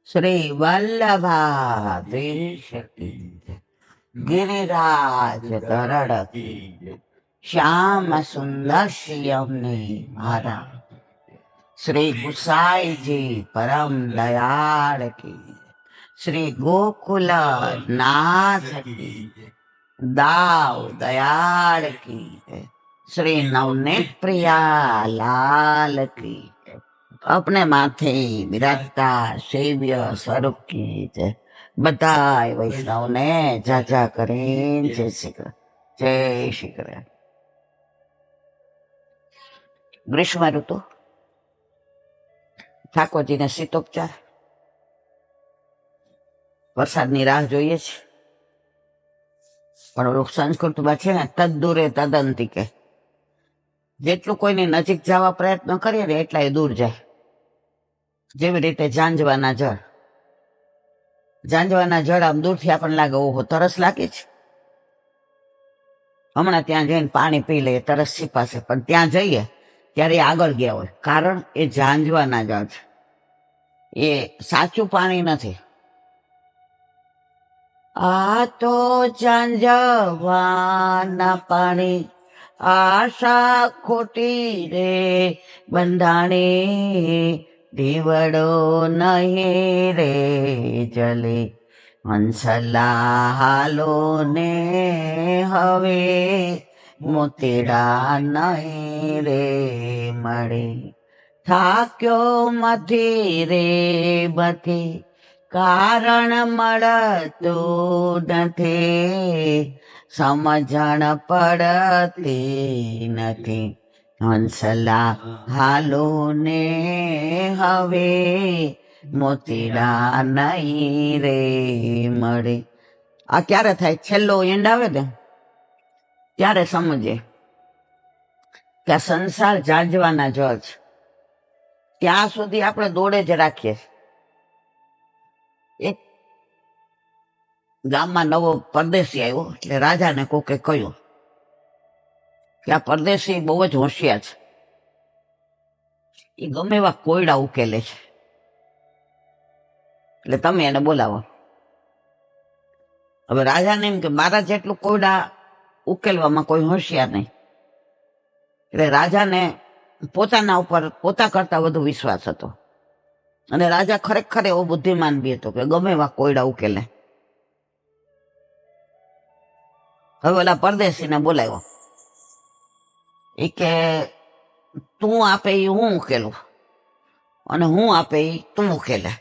श्री वल्लभाधीश की जय। गिरिराज गरुड़ की जय। श्याम सुंदर श्यामने महाराज। श्री गुसाई जी परम दयाल की जय। श्री गोकुल नाथ की जय। दाव दयाल की जय। श्री नवनीत प्रिया लाल की जय। अपने माथे विराजता सेव्य स्वरूप की जय। बधाई वैष्णव ने जाजा करें जय श्री कृष्ण। जय श्री कृष्ण। ग्रीष्म ऋतु ઠાકોરજીને શીતોપચાર વરસાદની રાહ જોઈએ છે, પણ સંસ્કૃતમાં છે ને તદ્દૂરે તદંતિકે, જેટલું કોઈની નજીક જવા પ્રયત્ન કરીએ ને એટલા એ દૂર જાય. જેવી રીતે ઝાંઝવાના જળ આમ દૂરથી આપણને લાગે ઓહો તરસ લાગે છે, હમણાં ત્યાં જઈને પાણી પી લઈએ તરસ છીપાશે, પણ ત્યાં જઈએ ત્યારે આગળ ગયા હોય, કારણ એ ઝાંઝવાના જળ છે, એ સાચું પાણી નથી. આ તો ઝાંઝવાના પાણી આશા ખોટી રે બંધાણી, દીવડો નહીં રે જલે હંસલા હાલો ને હવે મોતીડા નહીં રે મળે. થાક્યો મથી રે બથી કારણ મળતું નથી, સમજણ પડતી નથી, હંસલા હાલો ને હવે મોતીડા નહીં રે મળે. આ ક્યારે થાય? છેલ્લો એન્ડ આવે ને ત્યારે સમજે કે આ સંસાર ઝાંઝવાના જળ છે. ત્યાં સુધી આપણે દોડે જ રાખીએ. એક ગામમાં નવો પરદેશી આવ્યો એટલે રાજાને કોકે કહ્યું કે આ પરદેશી બહુ જ હોશિયાર છે, એ ગમે એવા કોયડા ઉકેલે છે, એટલે તમે એને બોલાવો. હવે રાજાને એમ કે મારા જેટલું કોયડા ઉકેલવામાં કોઈ હોશિયાર નહીં, એટલે રાજાને પોતાના ઉપર પોતા કરતા વધુ વિશ્વાસ હતો, અને રાજા ખરેખર એવો બુદ્ધિમાન બી હતો કે ગમે એવા કોયડા ઉકેલે. હવે ઓલા પરદેશીને બોલાવ્યો, એ કે તું આપે એ હું ઉકેલું અને હું આપે એ તું ઉકેલે.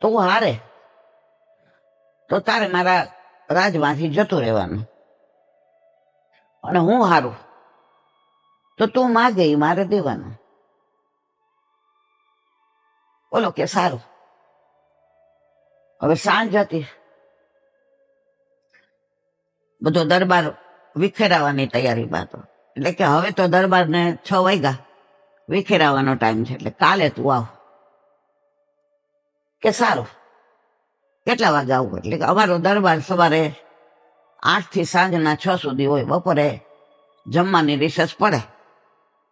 તું હારે તો તારે મારા રાજમાંથી જતું રહેવાનું, અને હું હારું તો તું માગે એ મારે દેવાનું. બોલો કે સારું. હવે સાંજ હતી, બધો દરબાર વિખેરાવાની તૈયારીમાં હતો, એટલે કે હવે તો દરબારને 6 વાગ્યા, વિખેરાવાનો ટાઈમ છે, એટલે કાલે તું આવ. કે સારું. કેટલા વાગે આવું? એટલે કે અમારો દરબાર સવારે 8 થી સાંજના 6 સુધી હોય, બપોરે જમવાની રિસેસ પડે,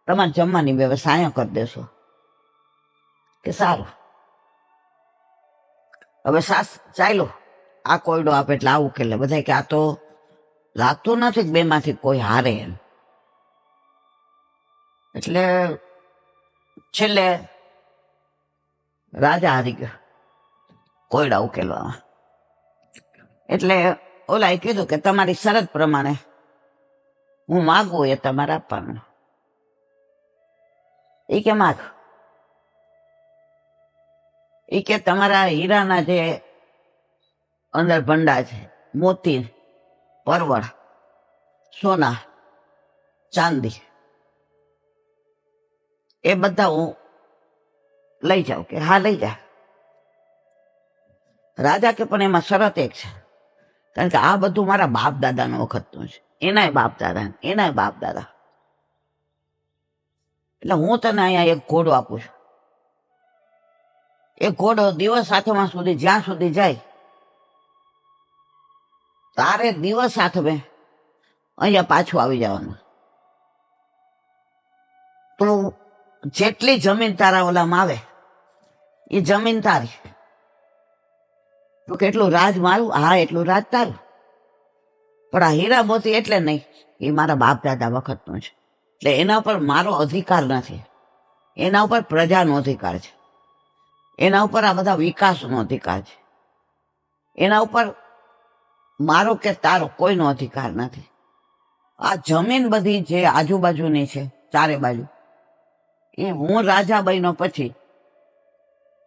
તમારે જમવાની વ્યવસ્થા અહીંયા કરી દેશો. કે સારું. હવે સાસ ચાલ્યો, આ કોયડો આપે એટલે આવું કે બધા કે આ તો લાગતું નથી બે માંથી કોઈ હારે એમ. એટલે છેલ્લે રાજા હારી ગયો કોયડા ઉકેલવામાં. એટલે ઓલાએ કીધું કે તમારી શરત પ્રમાણે હું માગું એ તમારે આપવાનું. એ કે માગ. એ કે તમારા હીરાના જે અંદર ભંડાર છે, મોતી, પરવળ, સોના, ચાંદી, એ બધા હું લઈ જાઉં. કે હા લઈ જા. રાજા કે પણ એમાં શરત એક છે, કારણ કે આ બધું મારા બાપ દાદાનો વખતનું છે, એનાય બાપ દાદા, એનાય બાપ દાદા, એટલે હું તને અહીંયા એક ઘોડો આપું છું. એ ઘોડો દિવસ આઠમા સુધી જ્યાં સુધી જાય, તારે દિવસ આઠમે અહીંયા પાછું આવી જવાનું. તું જેટલી જમીન તારા ઓલામાં આવે એ જમીન તારી. તો કેટલું રાજ મારું? હા, એટલું રાજ તારું. પણ આ હીરા મોતી એટલે નહીં, એ મારા બાપ દાદા વખતનું છે, એટલે એના ઉપર મારો અધિકાર નથી. એના ઉપર પ્રજાનો અધિકાર છે, એના ઉપર આ બધા વિકાસનો અધિકાર છે, એના ઉપર મારો કે તારો કોઈનો અધિકાર નથી. આ જમીન બધી જે આજુબાજુની છે ચારે બાજુ, એ હું રાજા બન્યો પછી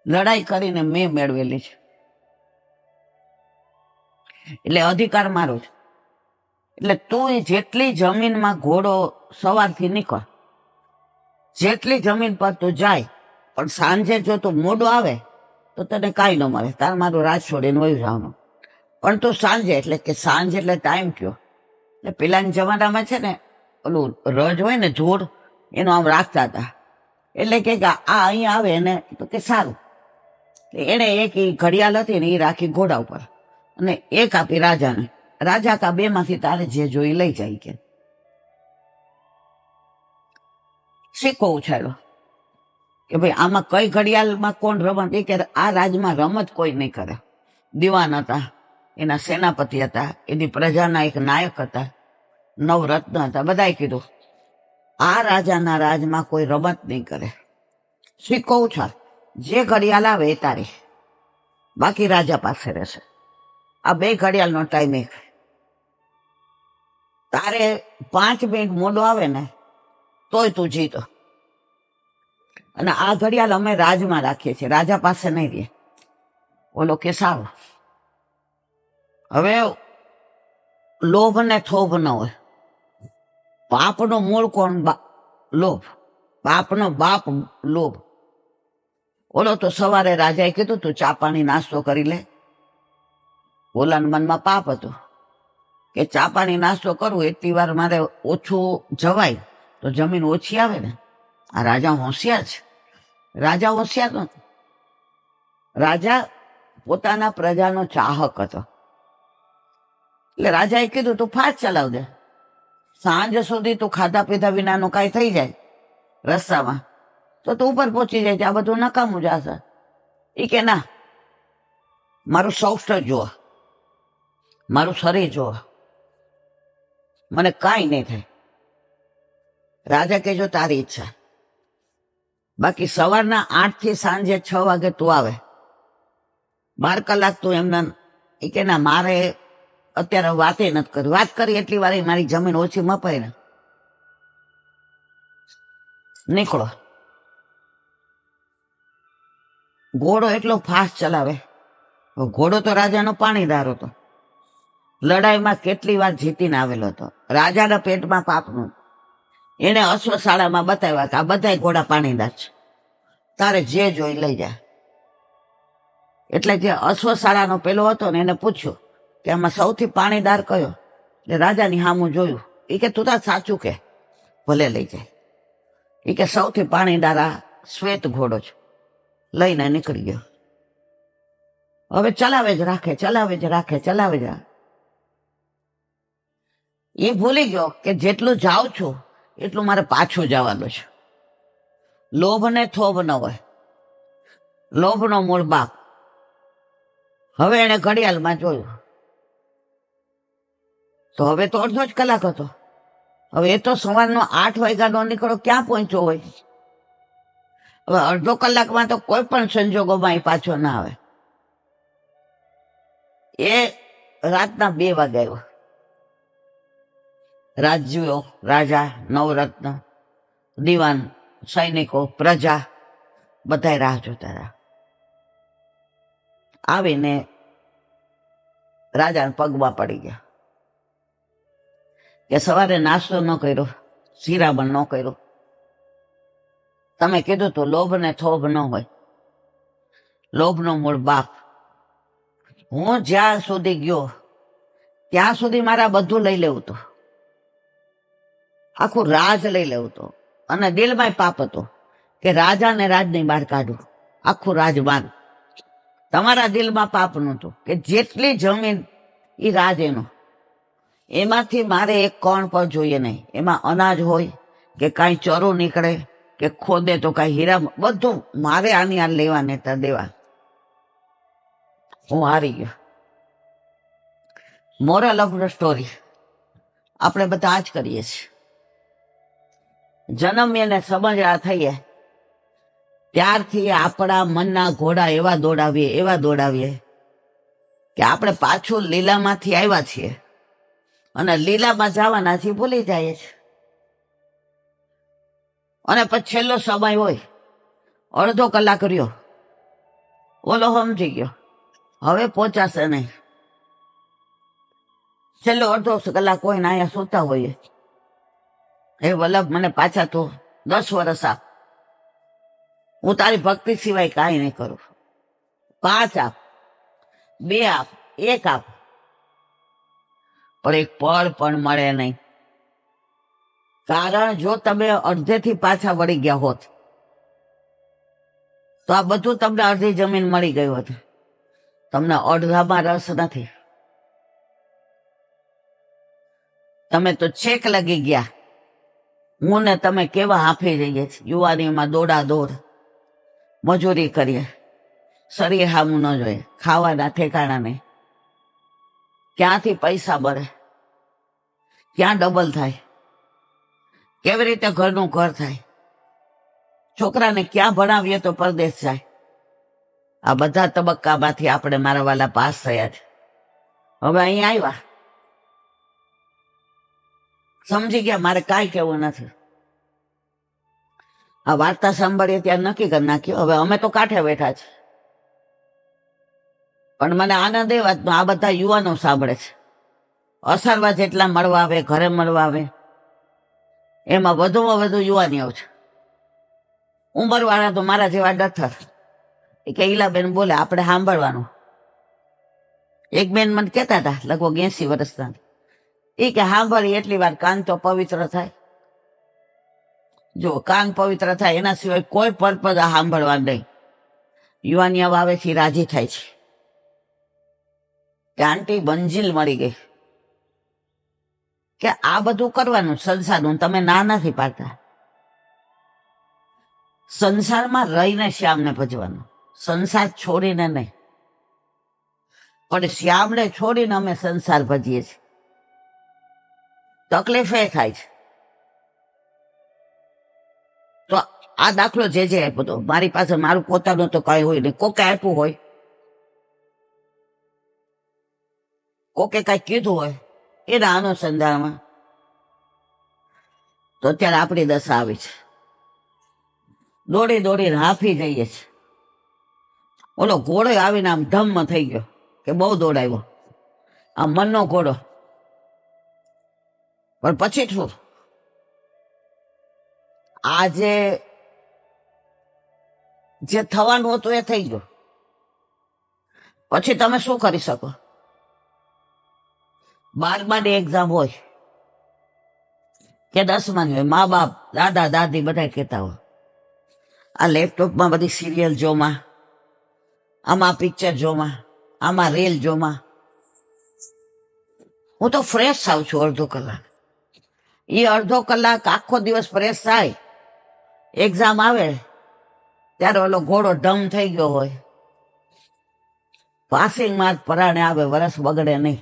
લડાઈ કરીને મેં મેળવેલી છે, એટલે અધિકાર મારો છે. એટલે તું જેટલી જમીનમાં ઘોડો સવારથી નીકળ, જેટલી જમીન પર તું જાય, પણ સાંજે જો તું મોડો આવે તો તને કાંઈ ન મળે, તાર મારું રાજ છોડીને વયું જવાનું. પણ તું સાંજે, એટલે કે સાંજ એટલે ટાઈમ કયો, એટલે પેલાના જમાનામાં છે ને ઓલું રજ હોય ને જોડ, એનું આમ રાખતા હતા. એટલે કે આ અહીંયા આવે એને તો કે સારું. એને એક ઘડિયાળ હતી ને એ રાખી ઘોડા ઉપર, અને એક આપી રાજાને. રાજા કા બે માંથી તારે જે જોઈ લઈ જાય. કે સિક્કો ઉછાળ્યો કે ભાઈ આમાં કઈ ઘડિયાળમાં કોણ રમત? એ કે આ રાજમાં રમત કોઈ નહીં કરે. દિવાન હતા, એના સેનાપતિ હતા, એની પ્રજાના એક નાયક હતા, નવરત્ન હતા, બધાએ કીધું આ રાજાના રાજમાં કોઈ રમત નહીં કરે. સિક્કો ઉછાળ, જે ઘડિયાળ આવે એ તારી, બાકી રાજા પાસે રહેશે. આ બે ઘડિયાળનો ટાઈમ એક. તારે 5 મિનિટ મોડો આવે ને તોય તું જીતો. અને આ ઘડિયાળ અમે રાજમાં રાખીએ છીએ, રાજા પાસે નહીં રહે. ઓલો કે સારું. હવે લોભ ને થોભ ન હોય. પાપનો મૂળ કોણ? લોભ. પાપનો બાપ લોભ. ઓલો તો સવારે રાજાએ કીધું તું ચા પાણી નાસ્તો કરી લે. ઓલાના મનમાં પાપ હતું કે ચા પાણી નાસ્તો કરવું એટલી વાર મારે ઓછું જવાય તો જમીન ઓછી આવે ને. આ રાજા હોશિયાર છે. રાજા હોશિયાર નતો. રાજા પોતાના પ્રજાનો ચાહક હતો. એટલે રાજાએ કીધું તું ફાસ્ટ ચલાવ દે, સાંજ સુધી તું ખાધા પીધા વિનાનું કાંઈ થઈ જાય રસ્તામાં તો તું ઉપર પહોંચી જાય. આ બધું નકામું જશે. એ કે ના, મારું સૌષ્ઠ જુઓ, મારું શરીર જુઓ, મને કાંઈ નહીં થાય. રાજા કહેજો તારી ઈચ્છા, બાકી સવારના 8 થી સાંજે 6 વાગે તું આવે, 12 કલાક તું એમને. એ કે ના, મારે અત્યારે વાતે નથી કરી. વાત કરી એટલી વાર મારી જમીન ઓછી મપાય ને. નીકળો. ઘોડો એટલો ફાસ્ટ ચલાવે. ઘોડો તો રાજાનો પાણીદાર હતો, લડાઈમાં કેટલી વાર જીતીને આવેલો હતો. રાજાના પેટમાં પાપનું. એને અશ્વશાળામાં બતાવ્યા કે આ બધા ઘોડા પાણીદાર છે, તારે જે જોઈ લઈ જાય. એટલે જે અશ્વશાળાનો પેલો હતો ને એને પૂછ્યું કે આમાં સૌથી પાણીદાર કયો? એટલે રાજાની સામું જોયું. એ કે તું તાર સાચું કે, ભલે લઈ જાય. એ કે સૌથી પાણીદાર આ શ્વેત ઘોડો છે. લઈને નીકળી ગયો. હવે ચલાવે જ રાખે, ચલાવે જ રાખે, ચલાવે જ. એ ભૂલી ગયો કે જેટલું જાઉં છું એટલું મારે પાછું જવાનું છે. લોભ ને થોભ ન હોય. લોભનો મૂળ બાપ. હવે એને ઘડિયાળમાં જોયું તો હવે તો અડધો જ કલાક હતો. હવે એ તો સવારનો 8 વાગ્યાનો નીકળો, ક્યાં પહોંચ્યો હોય? હવે અડધો કલાકમાં તો કોઈ પણ સંજોગોમાં એ પાછો ના આવે. એ રાતના 2 વાગે આવ્યો. રાજ્યો, રાજા, નવરત્ન, દિવાન, સૈનિકો, પ્રજા બધા રાહ જોતા રહ્યા. આવીને રાજાને પગમાં પડી ગયા કે સવારે નાસ્તો ન કર્યો, શિરામણ ન કર્યો. તમે કીધું તો લોભ ને થોભ ન હોય. લોભનો મૂળ બાપ. હું જ્યાં સુધી ગયો ત્યાં સુધી મારા બધું લઈ લેવું હતું, આખું રાજ લઈ લેવું હતું. અને દિલમાં પાપ હતો કે રાજાને રાજની બહાર કાઢું, આખું રાજ મારું. તમારા દિલમાં પાપ નહોતું કે જેટલી જમીન એ રાજ એનો, એમાંથી મારે એક કણ પણ જોઈએ નહીં. એમાં અનાજ હોય કે કાંઈ ચરું નીકળે કે ખોદે તો કઈ હીરા, બધું મારે આની આ લેવા નેતા દેવા. હું હારી ગયો. મોરલ ઓફ ધ સ્ટોરી, આપણે બધા આ જ કરીએ છીએ. જન્મીએ ને સમજણા થઈએ ત્યારથી આપણા મનના ઘોડા એવા દોડાવીએ કે આપણે પાછું લીલામાંથી આવ્યા છીએ અને લીલામાં જવાના છીએ ભૂલી જાય છે. અને પછી છેલ્લો સમય હોય, અડધો કલાક રહ્યો, ઓલો સમજી ગયો હવે પહોંચાશે નહીં. છેલ્લો અડધો કલાક હોય ને અહીંયા સૂતા હોઈએ, હે વલ્લભ મને પાછા તો 10 વર્ષ આપ, હું તારી ભક્તિ સિવાય કાંઈ નહીં કરું. 5 આપ, 2 આપ, 1 આપ, પણ એક પળ પણ મળે નહીં. કારણ જો તમે અડધેથી પાછા વળી ગયા હોત તો આ બધું તમને અડધી જમીન મળી ગયું હોત. તમને અડધામાં રસ નથી. તમે તો છેક લગી ગયા. હું ને તમે કેવા હાંફી જઈએ છીએ. યુવાનીમાં દોડા દોડ, મજૂરી કરીએ, શરીર હામું ન જોઈએ, ખાવાના ઠેકાણા નહીં, ક્યાંથી પૈસા મળે, ક્યાં ડબલ થાય, કેવી રીતે ઘરનું ઘર થાય, છોકરાને ક્યાં ભણાવીએ તો પરદેશ જાય. આ બધા તબક્કામાંથી આપણે મારા વાલા પાસ થયા છે. હવે અહીંયા આવ્યા, સમજી ગયા મારે કાંઈ કહેવું નથી. આ વાર્તા સાંભળીએ ત્યાં નક્કી કરી નાખ્યું હવે અમે તો કાંઠે બેઠા છે. પણ મને આનંદ એ વાતનો આ બધા યુવાનો સાંભળે છે. અસરવા જેટલા મળવા આવે, ઘરે મળવા આવે, એમાં વધુમાં વધુ યુવાનીઓ છે. ઉંમરવાળા તો મારા જેવા ડથર કે ઈલાબેન બોલે આપણે સાંભળવાનું. એક બેન મને કહેતા હતા લગભગ 80 વર્ષના, એ કે સાંભળી એટલી વાર કાન તો પવિત્ર થાય. જો કાન પવિત્ર થાય એના સિવાય કોઈ પર્પઝ આ સાંભળવા નહીં. યુવાનિયા આવે છે રાજી થાય છે કે આંટી બંજીલ મળી ગઈ, કે આ બધું કરવાનું સંસારનું. તમે ના નથી પાડતા. સંસારમાં રહીને શ્યામને ભજવાનું, સંસાર છોડીને નહીં. પણ શ્યામને છોડીને અમે સંસાર ભજીએ છીએ. તકલીફ એ થાય છે. તો આ દાખલો જે આપ્યો હતો, મારી પાસે મારું પોતાનું તો કઈ હોય નહીં, કોકે આપ્યું હોય, કોકે કઈ કીધું હોય એના અનુસંધાનમાં, તો અત્યારે આપણી દશા આવી છે. દોડી દોડીને હાફી જઈએ છે. ઓલો ઘોડો આવીને આમ ધમ્મ થઈ ગયો કે બહુ દોડાવ્યો, આ મનનો ઘોડો. પણ પછી શું? આજે જે થવાનું હતું એ થઈ ગયું. પછી તમે શું કરી શકો? 12માની એક્ઝામ હોય કે 10માની હોય, મા બાપ, દાદા દાદી બધા કહેતા હોય આ લેપટોપમાં બધી સિરિયલ જોમાં, આમાં પિક્ચર જોમાં, આમાં રીલ જોમાં. હું તો ફ્રેશ થાઉં છું અડધો કલાક. એ અડધો કલાક આખો દિવસ ફ્રેશ થાય, એક્ઝામ આવે ત્યારે ઓલો ઘોડો ઢમ થઈ ગયો હોય, પાસિંગ માર્ક પરાણે આવે, વરસ બગડે નહીં.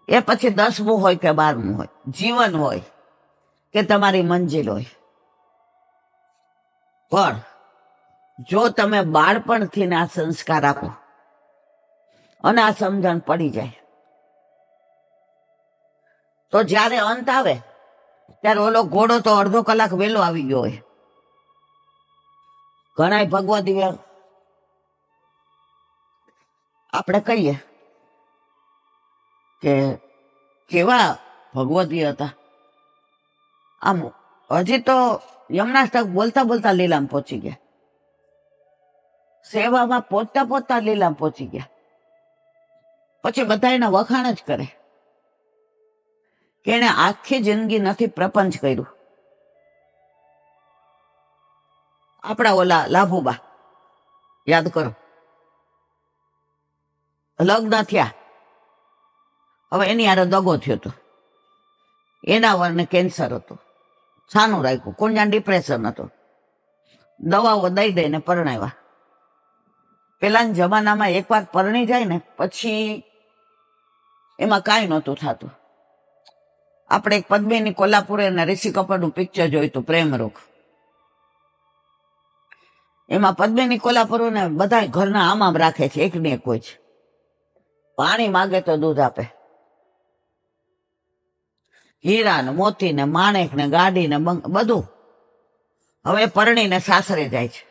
એ પછી 10મું હોય કે 12મું હોય, જીવન હોય કે તમારી મંજિલ હોય. પણ જો તમે બાળપણથી આ સંસ્કાર આપો અને આ સમજણ પડી જાય, તો જ્યારે અંત આવે ત્યારે ઓલો ઘોડો તો અડધો કલાક વહેલો આવી ગયો હોય. ઘણા ભગવદી આપણે કહીએ કે કેવા ભગવદી હતા, આમ હજી તો યમનાષ્ટક બોલતા બોલતા લીલામ પહોંચી ગયા, સેવામાં પહોંચતા પહોંચતા લીલામ પહોંચી ગયા. પછી બધા એના વખાણ જ કરે કે એને આખી જિંદગી નથી પ્રપંચ કર્યું. આપણા ઓલા લાભુબા યાદ કરો, લગ્ન થયા, હવે એની હારે દગો થયો હતો, એના વરને કેન્સર હતું, છાનું રાખ્યું. કુંજાને ડિપ્રેશન હતું, દવાઓ દઈ દઈને પરણાવ્યા. પેલાના જમાનામાં એકવાર પરણી જાય ને પછી એમાં કાંઈ નહોતું થતું. આપણે એક પદ્મિની કોલ્હાપુરે અને ઋષિ કપૂરનું પિક્ચર જોયું હતું, પ્રેમરોગ. એમાં પદ્મિની કોલ્હાપુરને બધા ઘરના આમ રાખે છે, એક ને એક હોય છે. પાણી માગે તો દૂધ આપે, હીરા ને મોતી ને માણેક ને ગાડી ને બધું. હવે પરણીને સાસરે જાય છે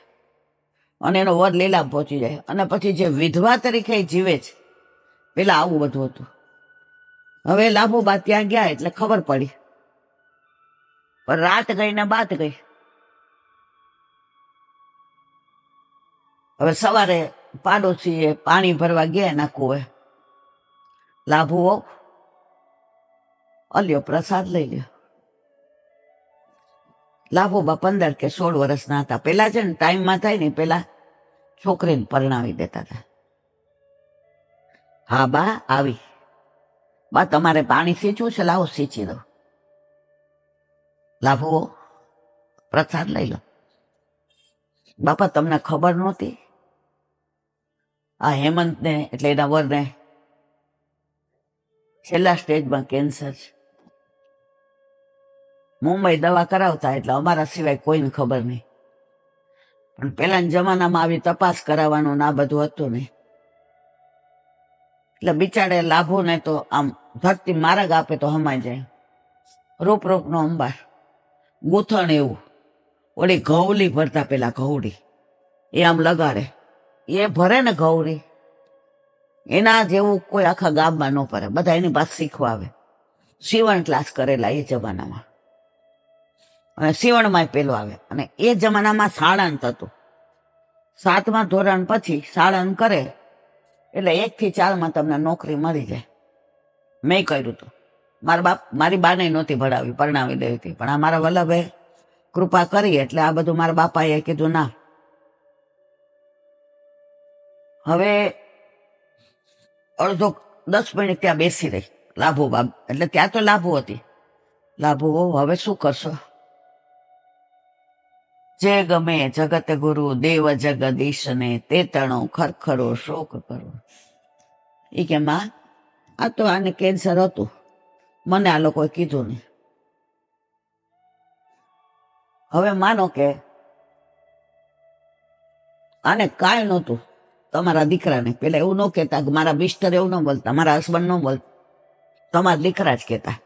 અને એનો વર લીલામ પહોંચી જાય, અને પછી જે વિધવા તરીકે જીવે છે. પેલા આવું બધું હતું. હવે લાભુબા ત્યાં ગયા એટલે ખબર પડી, પણ રાત ગઈ ને બાત ગઈ. હવે સવારે પાડોશીએ પાણી ભરવા ગયા એના કુવે. લાભુઓ અલ્યો પ્રસાદ લઈ લ્યો. લાભુબા 15 કે 16 વર્ષના હતા. પેલા છે ને ટાઈમમાં થાય ને પેલા છોકરીને પરણાવી દેતા હતા. હા બા આવી, બા તમારે પાણી સીંચવું છે, લાવો સીંચી દો. લાભુઓ પ્રસાદ લઈ લો. બાપા તમને ખબર નહોતી? આ હેમંતને એટલે એના વરને છેલ્લા સ્ટેજમાં કેન્સર છે. મુંબઈ દવા કરાવતા એટલે અમારા સિવાય કોઈને ખબર નહીં. પણ પેલાના જમાનામાં આવી તપાસ કરાવવાનું ના બધું હતું નહીં. એટલે બિચારે લાભોને તો આમ ધરતી માર્ગ આપે તો હમાઈ જાય. રૂપ રૂપનો અંબાર, ગૂંથણ એવું. ઓલી ઘઉલી ભરતા, પેલા ઘઉડી એ આમ લગાડે, એ ભરે ને ઘઉરી, એના જેવું કોઈ આખા ગામમાં ન ભરે. બધા એની પાસે શીખવા આવે. સીવણ ક્લાસ કરેલા એ જમાનામાં, અને સીવણમાં પેલો આવે. અને એ જમાનામાં સાળંત હતું. 7મા ધોરણ પછી સાળંત કરે એટલે 1 થી 4માં તમને નોકરી મળી જાય. મેં કર્યું હતું. મારી બાને નહોતી ભણાવી, પરણાવી દઈ હતી. પણ આ મારા વલ્લભે કૃપા કરી એટલે આ બધું મારા બાપાએ કીધું ના. હવે અડધો 10 મિનિટ ત્યાં બેસી રહી લાભુ બાપ, એટલે ત્યાં તો લાભુ હતી. લાભુ હવે શું કરશો? જે ગમે જગત ગુરુ દેવ જગદીશ ને તે તણો ખરખરો શોક કરો. એ કે માં આ તો આને કેન્સર હતું, મને આ લોકોએ કીધું નહીં. હવે માનો કે આને કાંઈ નહોતું, તમારા દીકરાને. પેલા એવું ન કહેતા, મારા મિસ્ટર એવું ન બોલતા, મારા હસબન્ડ ન બોલતા, તમારા દીકરા જ કહેતા.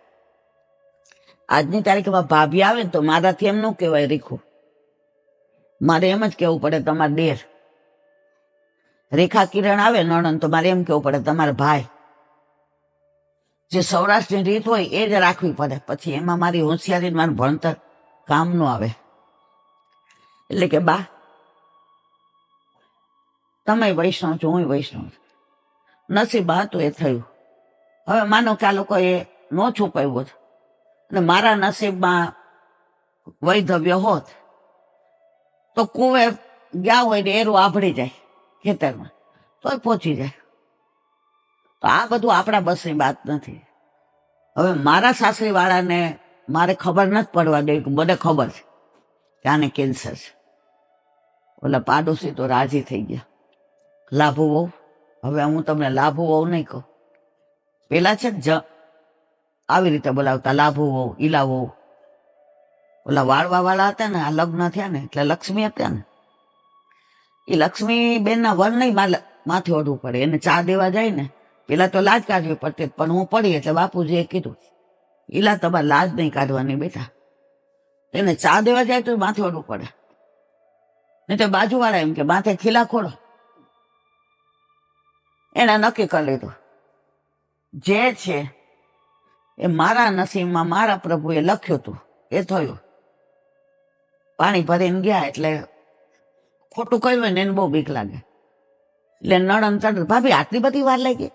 આજની તારીખમાં ભાભી આવે ને તો મારાથી એમ ન કહેવાય રીખું, મારે એમ જ કહેવું પડે તમારા દેર. રેખા કિરણ આવે નણંદ તો મારે એમ કહેવું પડે તમારા ભાઈ. જે સૌરાષ્ટ્રની રીત હોય એ જ રાખવી પડે. પછી એમાં મારી હોશિયારી, મારું ભણતર કામ ન આવે. એટલે કે બા તમે વૈષ્ણવ છો, હું વૈષ્ણવ છું, નસીબ હતું એ થયું. હવે માનો કે આ લોકોએ ન છુપાવ્યું અને મારા નસીબમાં વૈધવ્ય હોત તો કુવે ગયા હોય ને એરું આભળી જાય ખેતરમાં તોય પહોંચી જાય. તો આ બધું આપણા બસની વાત નથી. હવે મારા સાસરી વાળાને મારે ખબર નથી પડવા દે, મને ખબર છે કે આને કેન્સર છે. ઓલા પાડોશી તો રાજી થઈ ગયા. લાભુ વહુ, હવે હું તમને લાભુ વહુ નહીં કહું. પેલા છે ને આવી રીતે બોલાવતા, લાભુ વહુ, ઈલા વહુ. ઓલા વાળવા વાળા હતા ને, આ લગ્ન થયા ને એટલે લક્ષ્મી હતા ને, એ લક્ષ્મી બેનના વર નહીં માથે ઓઢવું પડે. એને ચા દેવા જાય ને પેલા તો લાજ કાઢવી પડતી, પણ હું પડી એટલે બાપુજીએ કીધું ઈલા તમારે લાજ નહીં કાઢવાની બેટા. એને ચા દેવા જાય તો માથે ઓઢવું પડે. નહીં તો બાજુવાળા એમ કે માથે ખીલા ખોડો. એને નક્કી કરી લીધું જે છે એ મારા નસીબમાં મારા પ્રભુએ લખ્યું હતું એ થયું. પાણી ભરીને ગયા એટલે ખોટું કહ્યું હોય ને એને બહુ બીક લાગે. એટલે નણંદ ચડ, ભાભી આટલી બધી વાર લાગી?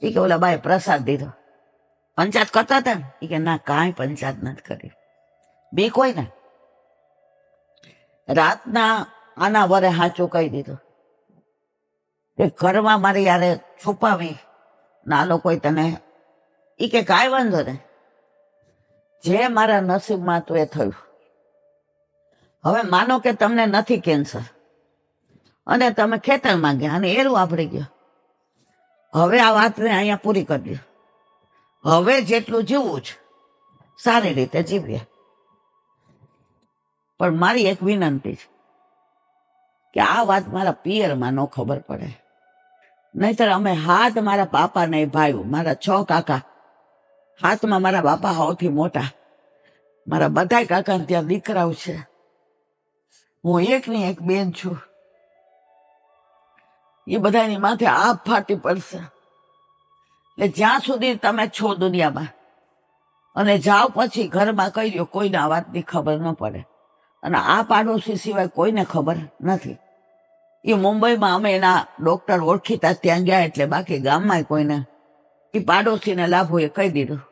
એ કે ઓલા બાએ પ્રસાદ દીધો. પંચાયત કરતા હતા ને? એ કે ના, કાંઈ પંચાયત નથી કરી. બીક હોય ને. રાતના આના વરે હાચું કહી દીધું કે ઘરમાં મારી યારે છુપાવી ના લોકોએ તને. એ કે કાંઈ વાંધો ને, જે મારા નસીબમાં હતું એ થયું. હવે માનો કે તમને નથી કેન્સર અને તમે ખેતરમાં ગયા અને એરું આપડી ગયો. હવે આ વાતને અહીંયા પૂરી કરી દો. હવે જેટલું જીવવું છે સારી રીતે જીવીએ. પણ મારી એક વિનંતી છે કે આ વાત મારા પિયરમાં ન ખબર પડે. નહીતર અમે હાથ, મારા બાપા ને ભાઈ, મારા 6 કાકા, હાથમાં મારા બાપા સૌથી મોટા, મારા બધા કાકા ત્યાં દીકરાઓ છે, હું એકની એક બેન છું. એ બધાની માથે આપ ફાટી પડશે. એટલે જ્યાં સુધી તમે છો દુનિયામાં અને જાઓ પછી ઘરમાં કહી દો, કોઈને આ વાતની ખબર ન પડે. અને આ પાડોશી સિવાય કોઈને ખબર નથી. એ મુંબઈમાં અમે એના ડોક્ટર ઓળખીતા ત્યાં ગયા એટલે બાકી ગામમાં કોઈને, એ પાડોશીને લાભો એ કહી દીધું,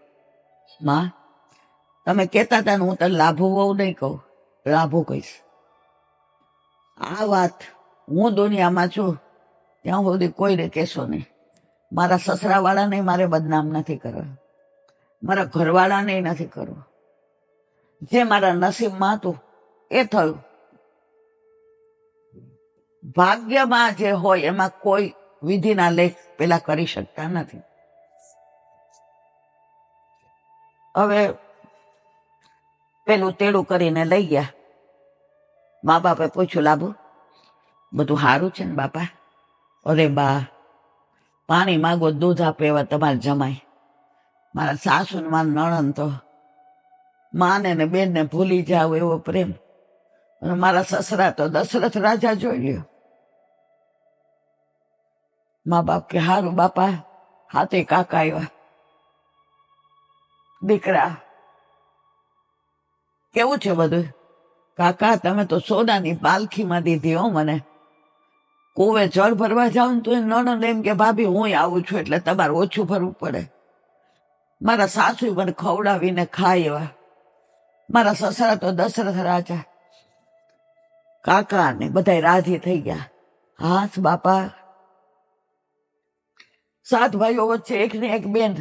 માં તમે કહેતા હતા ને હું તને લાભો બહુ નહીં કહું, લાભો કહીશ. આ વાત હું દુનિયામાં છું ત્યાં સુધી કોઈને કહેશો નહીં. મારા સસરાવાળાને મારે બદનામ નથી કરવા, મારા ઘરવાળાને નથી કરવું. જે મારા નસીબમાં હતું એ થયું. ભાગ્યમાં જે હોય એમાં કોઈ વિધિના લેખ પેલા કરી શકતા નથી. હવે પેલું તેડું કરીને લઈ ગયા. મા બાપે પૂછ્યું, લાભુ બધું સારું છે ને બાપા? અરે બા, પાણી માગો દૂધ આપે એવા તમારે જમાય. મારા સાસુ ને મારા નણંદ તો માને ને બેન ને ભૂલી જાવ એવો પ્રેમ. અને મારા સસરા તો દશરથ રાજા જોઈ લ્યો. મા બાપ કે હારું બાપા, હાથે કાકા આવ્યા. દીકરા કેવું છે બધું? કાકા તમે તો સોનાની પાલખીમાં દીધી હો મને. કુવે જળ ભરવા જાવ ને તો નણંદ એમ કે ભાભી હું આવું છું એટલે તમારે ઓછું ભરવું પડે. મારા સાસુ મને ખવડાવીને ખાય એવા. મારા સસરા તો દશરથ રાજા. કાકા ને બધા રાજી થઈ ગયા. હાથ બાપા, 7 ભાઈઓ વચ્ચે એકને એક બેન,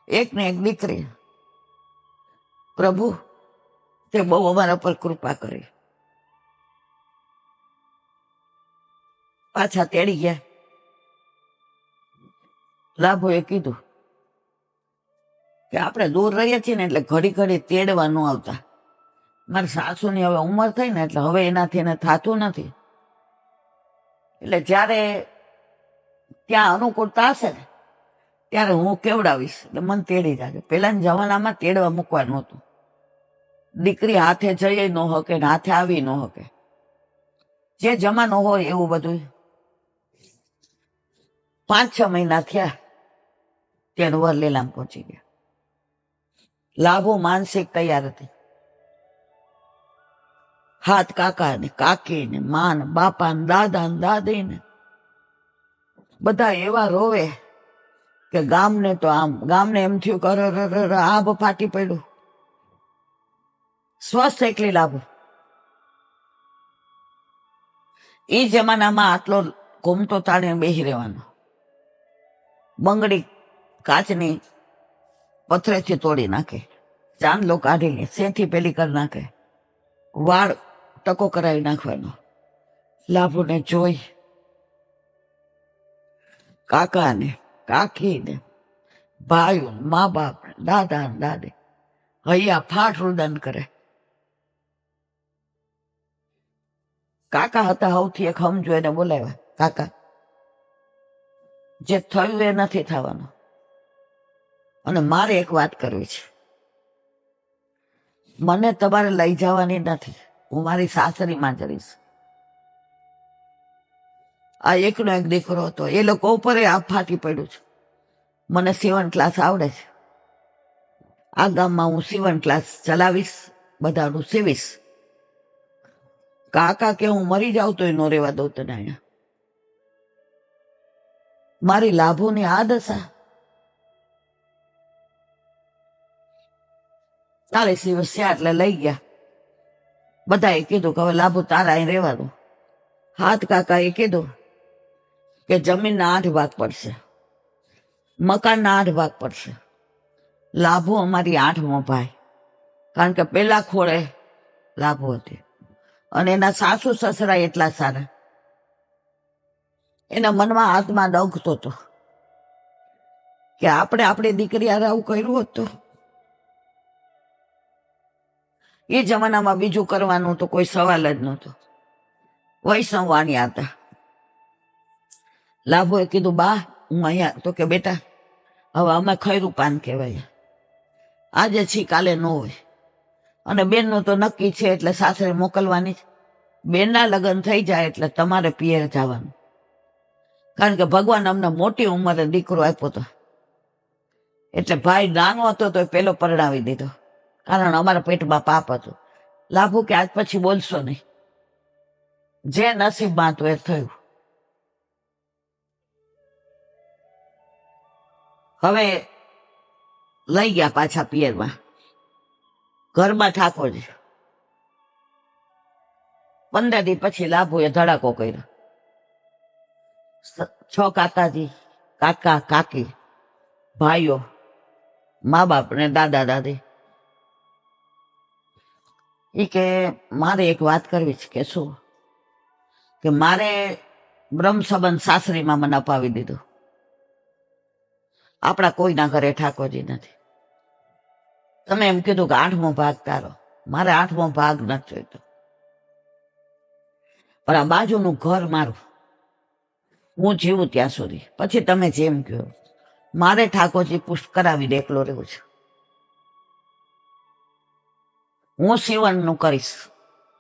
એકને એક દીકરી. પ્રભુ તે બહુ અમારા પર કૃપા કરી. પાછા તેડી ગયા. લાભોએ કીધું કે આપણે દૂર રહીએ છીએ ને એટલે ઘડી ઘડી તેડવા ન આવતા. મારી સાસુની હવે ઉંમર થઈ ને એટલે હવે એનાથી એને થતું નથી. એટલે જ્યારે ત્યાં અનુકૂળતા હશે ને ત્યારે હું કેવડાવીશ એટલે મને તેડી જાજો. પેલાના જમાનામાં તેડવા મૂકવાનું હતું. દીકરી હાથે જઈ ન શકે ને હાથે આવી ન શકે. જે જમાનો હોય એવું બધું. 5-6 મહિના થયા ત્યાં વરલેલામ પહોંચી ગયા. લાભો માનસિક તૈયાર હતી. હાથ કાકા ને કાકી ને મા ને બાપા ને દાદા ને દાદી ને બધા એવા રોવે કે ગામને તો આમ, ગામને એમ થયું કે આબ ફાટી પડ્યું. સ્વસ્થ એકલી લાભો. એ જમાનામાં આટલો ઘૂમતો તાળીને બેસી રહેવાનો. બંગડી કાચની પથરેથી તોડી નાખે, ચાંદલો કાઢી લે, સેથી પેલી કરી નાખે, વાળ ટકો કરાવી નાખવાનો. લાભુને જોઈ કાકા ને કાકી ને ભાઈઓ, મા બાપ, દાદા ને દાદી હૈયા ફાટ રુદન કરે. કાકા હતા સૌથી એક સમજો એને બોલાવ્યા. કાકા જે થયું એ નથી થવાનું અને મારે એક વાત કરવી છે. મને તમારે લઈ જવાની નથી, હું મારી સાસરીમાં જ રહીશ. આ એકનો એક દીકરો હતો, એ લોકો ઉપર આપ ફાટી પડ્યું છે. મને સીવણ ક્લાસ આવડે છે. આ ગામમાં હું સીવણ ક્લાસ ચલાવીશ, બધાનું સીવીશ. કાકા કે હું મરી જાઉં તો નો રેવા દઉં તને અહીંયા. મારી લાભોની આ દશા. 40 દિવસ થયા એટલે લઈ ગયા. બધાએ કીધું કે હવે લાભો તારા અહીં રહેવાનું. હાથ કાકાએ કીધું કે જમીનના 8 ભાગ પડશે, મકાનના 8 ભાગ પડશે, લાભુ અમારી 8મો ભાઈ, કારણ કે પેલા ખોળે લાભુ હતી. અને એના સાસુ સસરા એટલા સારા, એના મનમાં આત્મા ડગતો હતો કે આપણે આપણી દીકરી હારે આવું કર્યું હતું. એ જમાનામાં બીજું કરવાનું તો કોઈ સવાલ જ નહોતો. વૈષ્ણવ વાણિયા હતા. લાભુએ કીધું, બા હું અહીંયા. તો કે બેટા હવે અમે ખૈરું પાન કહેવાય, આજે છી કાલે ન હોય, અને બેનનું તો નક્કી છે એટલે સાસરે મોકલવાની જ. બેનના લગ્ન થઈ જાય એટલે તમારે પિયર જવાનું, કારણ કે ભગવાન અમને મોટી ઉંમરે દીકરો આપ્યો હતો. એટલે ભાઈ નાનો હતો તો પેલો પરણાવી દીધો, કારણ અમારા પેટમાં પાપ હતું. લાભુ કે આજ પછી બોલશો નહીં, જે નસીબમાં હતું એ થયું. હવે લઈ ગયા પાછા પિયરમાં. ઘરમાં ઠાકોરજી. 15 દી પછી લાભુએ ધડાકો કર્યો. 6 કાકાજી, કાકા કાકી, ભાઈઓ, મા બાપ ને દાદા દાદી. એ કે મારે એક વાત કરવી છે. કે શું? કે મારે બ્રહ્મ સંબંધ સાસરીમાં મને અપાવી દીધું. આપણા કોઈના ઘરે ઠાકોરજી નથી. તમે એમ કીધું કે 8મો ભાગ તારો. મારે 8મો ભાગ નથી જોઈતો, પણ આ બાજુનું ઘર મારું, હું જીવું ત્યાં સુધી. પછી તમે જેમ કહો. મારે ઠાકોરજી પુષ્ટ કરાવી દે, એકલો રહેવું છે. હું સીવણનું કરીશ.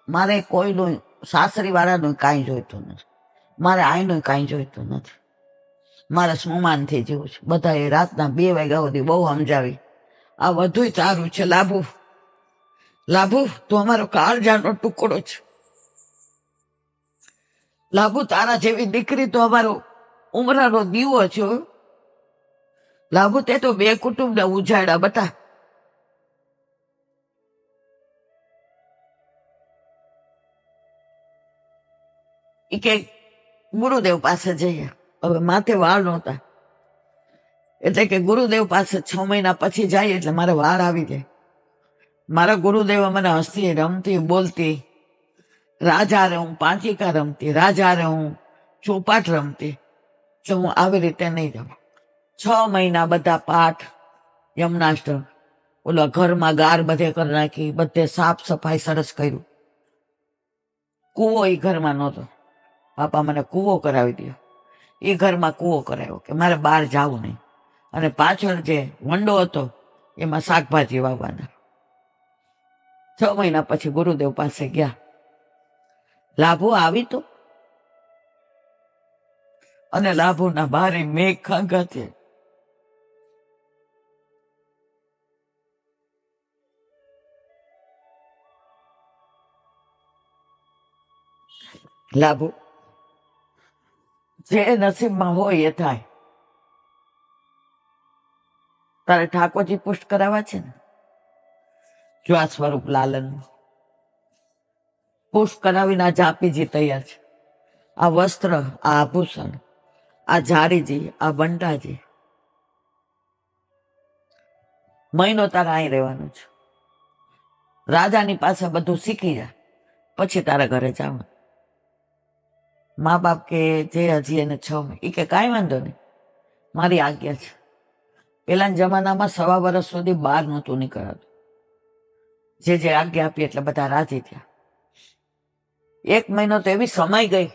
મારે કોઈનું સાસરી વાળાનું કાંઈ જોઈતું નથી, મારે આઈનું કાંઈ જોઈતું નથી. મારે સ્મમાનથી જીવું છે. બધા એ રાતના 2 વાગ્યા સુધી બહુ સમજાવી. આ વધુ સારું છે. લાભુ, લાભુ તું અમારો કાળજાનો ટુકડો છે. લાભુ તારા જેવી દીકરી તો અમારો ઉમરાનો દીવો છો. લાભુ તે તો 2 કુટુંબને ઉજાડ્યા બટા. એ કે ગુરુદેવ પાસે જઈએ. હવે માથે વાળ નહોતા, એટલે કે ગુરુદેવ પાસે 6 મહિના પછી જાય એટલે મારે વાળ આવી જાય. મારા ગુરુદેવ મને હસતી રમતી બોલતી, રાજા રે હું પાંચિકા રમતી, રાજા રે હું ચોપાટ રમતી, કે હું આવી રીતે નહીં રમું. 6 મહિના બધા પાઠ, યમનાષ્ટક, ઓલા ઘરમાં ગાર બધે કરી નાખી, બધે સાફ સફાઈ સરસ કર્યું. કૂવો એ ઘરમાં નહોતો. બાપા મને કૂવો કરાવી દો. એ ઘરમાં કૂવો કરાવ્યો કે મારે બહાર જવું નહીં. અને પાછળ જે વંડો હતો એમાં શાકભાજી વાવવાના. 6 મહિના પછી ગુરુદેવ પાસે ગયા. લાભુ આવી તો, અને લાભુના ભારે મેઘ ખાંગા છે. લાભુ જે નસીબમાં હોય એ થાય. તારે ઠાકોરજી પુષ્ટ કરાવવા છે ને, જો આ સ્વરૂપ લાલન પુષ્ટ કરાવીને આ જાપીજી તૈયાર છે. આ વસ્ત્ર, આ આભૂષણ, આ જારીજી, આ બંટાજી. મહિનો તારા અહીં રહેવાનું છે. રાજાની પાસે બધું શીખી જા, પછી તારા ઘરે જવાનું. મા બાપ કે જે હજી એને 6 એ કે કાંઈ વાંધો નહીં, મારી આજ્ઞા છે. પેલાના જમાનામાં 1.25 વર્ષ સુધી બહાર નહોતું નીકળાતું. જે આજ્ઞા આપી એટલે બધા રાજી થયા. 1 મહિનો તો એવી સમય ગઈ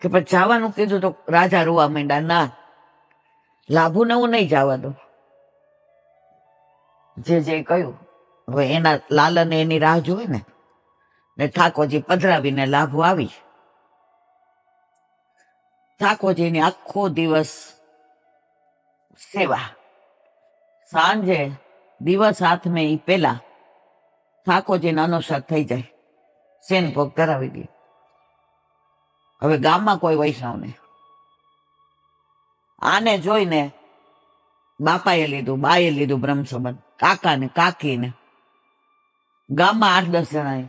કે પછી જવાનું કીધું તો રાજા રોવા માંડ્યા. ના, લાભુને હું નહીં જવા દઉં. જે કહ્યું. હવે એના લાલને એની રાહ જોઈ ને ઠાકોરજી પધરાવીને લાભુ આવી. ઠાકોરજીની આખો દિવસ સેવા. સાંજે દિવસ હાથમે એ પેલા ઠાકોરજીને અનુસાર થઈ જાય, સેન ભોગ ધરાવી દે. હવે ગામમાં કોઈ વૈષ્ણવ નહીં. આને જોઈને બાપાએ લીધું, બાએ લીધું બ્રહ્મ સંબંધ, કાકાને કાકીને, ગામમાં 8-10 જણાએ.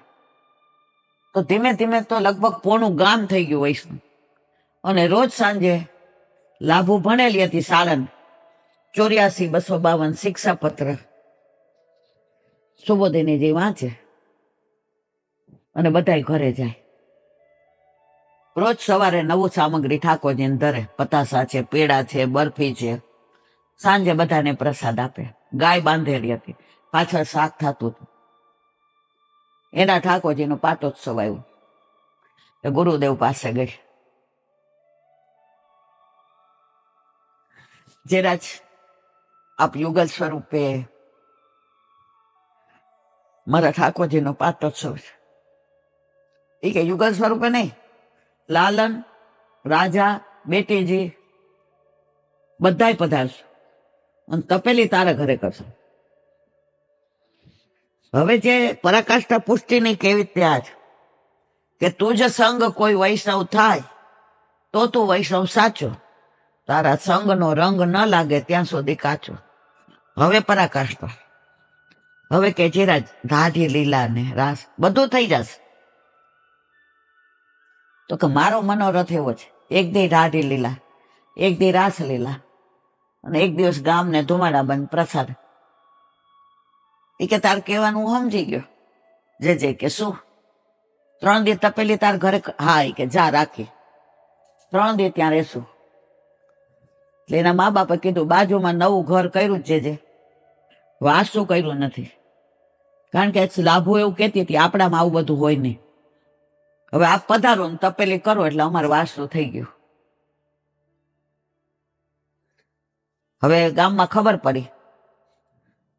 તો ધીમે ધીમે તો લગભગ પોણું ગામ થઈ ગયું વૈષ્ણવ. અને રોજ સાંજે લાભુ ભણેલી હતી સાળન, 84-252 શિક્ષાપત્ર સુબોધિનીજી વાંચે અને બધાય ઘરે જાય. રોજ સવારે નવું સામગ્રી ઠાકોરજીને ધરે. પતાસા છે, પેડા છે, બરફી છે. સાંજે બધાને પ્રસાદ આપે. ગાય બાંધેલી હતી, પાછળ શાક થતું હતું. એના ઠાકોરજીનો પાટોત્સવ આવ્યો. એ ગુરુદેવ પાસે ગઈ. જેરાજ, આપ યુગલ સ્વરૂપે મારા ઠાકોરજીનો પાટોત્સવ છે. એ કે યુગલ સ્વરૂપે નહીં, લાલન, રાજા, બેટીજી બધાય પધારશે અને તપેલી તારા ઘરે કરશે. હવે જે પરાકાષ્ઠા પુષ્ટિની કેવી ત્યાં જ કે તુજ સંગ કોઈ વૈષ્ણવ થાય તો તું વૈષ્ણવ સાચો, તારા સંગનો રંગ ન લાગે ત્યાં સુધી કાચો. હવે પરાકાષ્ઠા, હવે કે ચિરાજ રાધી લીલા ને રાસ બધું થઈ જશે. તો કે મારો મનોરથ એવો છે, એક દી રાધી લીલા, એક દી રાસ લીલા અને એક દિવસ ગામને ધુમાડા બંધ પ્રસાદ. એ કે તાર કહેવાનું હું સમજી ગયો. જે કે શું 3 દી તપેલી તાર ઘરે? હા, એ કે જા રાખી, 3 દી ત્યાં રહેશું. એટલે એના મા બાપે કીધું બાજુમાં નવું ઘર કર્યું જે વાસ્તુ કર્યું નથી. કારણ કે લાભુ એવું કહેતી હતી આપણામાં આવું બધું હોય નહીં. હવે આપ પધારો ને તપેલી કરો એટલે અમારે વાસ્તુ થઈ ગયું. હવે ગામમાં ખબર પડી,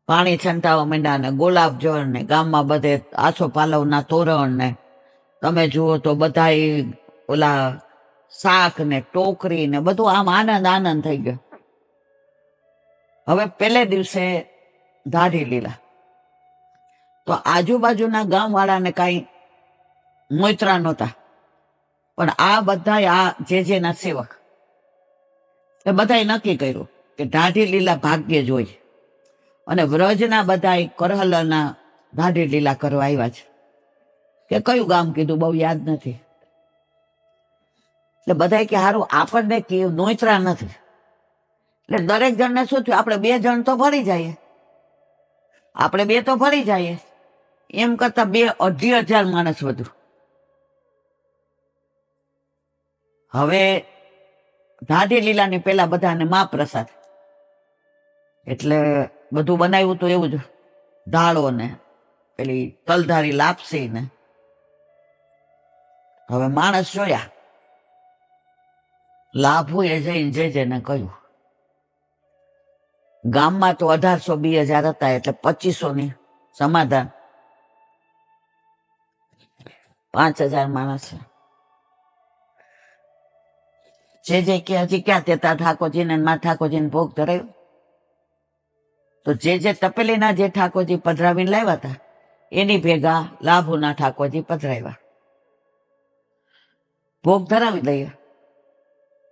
પાણી છંટાવા માંડ્યા ને ગુલાબ જળ ને ગામમાં બધે આસો પાલવના તોરણ ને તમે જુઓ તો બધા ઓલા શાક ને ટોકરી ને બધું આમ આનંદ થઈ ગયો. હવે પહેલે દિવસે દાઢી લીલા તો આજુબાજુના ગામ વાળાને કઈ મોયતરા નહોતા, પણ આ બધા આ જેના સેવક એ બધાએ નક્કી કર્યું કે દાઢી લીલા ભાગ્યે જ હોય. અને વ્રજના બધા કરહલના દાઢી લીલા કરવા આવ્યા છે. કે કયું ગામ કીધું બહુ યાદ નથી. એટલે બધા કે હારું આપણને કે નોતરા નથી. એટલે દરેક જણને શું થયું, આપણે 2 જણ તો ભરી જઈએ, આપણે 2 તો ભરી જઈએ, એમ કરતા 2,500 માણસ વધુ. હવે દાઢી લીલાની પેલા બધાને મહાપ્રસાદ, એટલે બધું બનાવ્યું તો એવું જ, ઢાળો ને પેલી તલધારી લાપસી ને. હવે માણસ જોયા, લાભુએ જઈને જેને કહ્યું ગામમાં તો 1,800-2,000 હતા એટલે 2,500 ની સમાધાન, 5,000 માણસ જે કે હજી ક્યાં તેતા ઠાકોરજીને મા ઠાકોરજીને ભોગ ધરાયો. તો જે તપેલીના જે ઠાકોરજી પધરાવીને લાવ્યા હતા એની ભેગા લાભુના ઠાકોરજી પધરાવ્યા. ભોગ ધરાવી દઈએ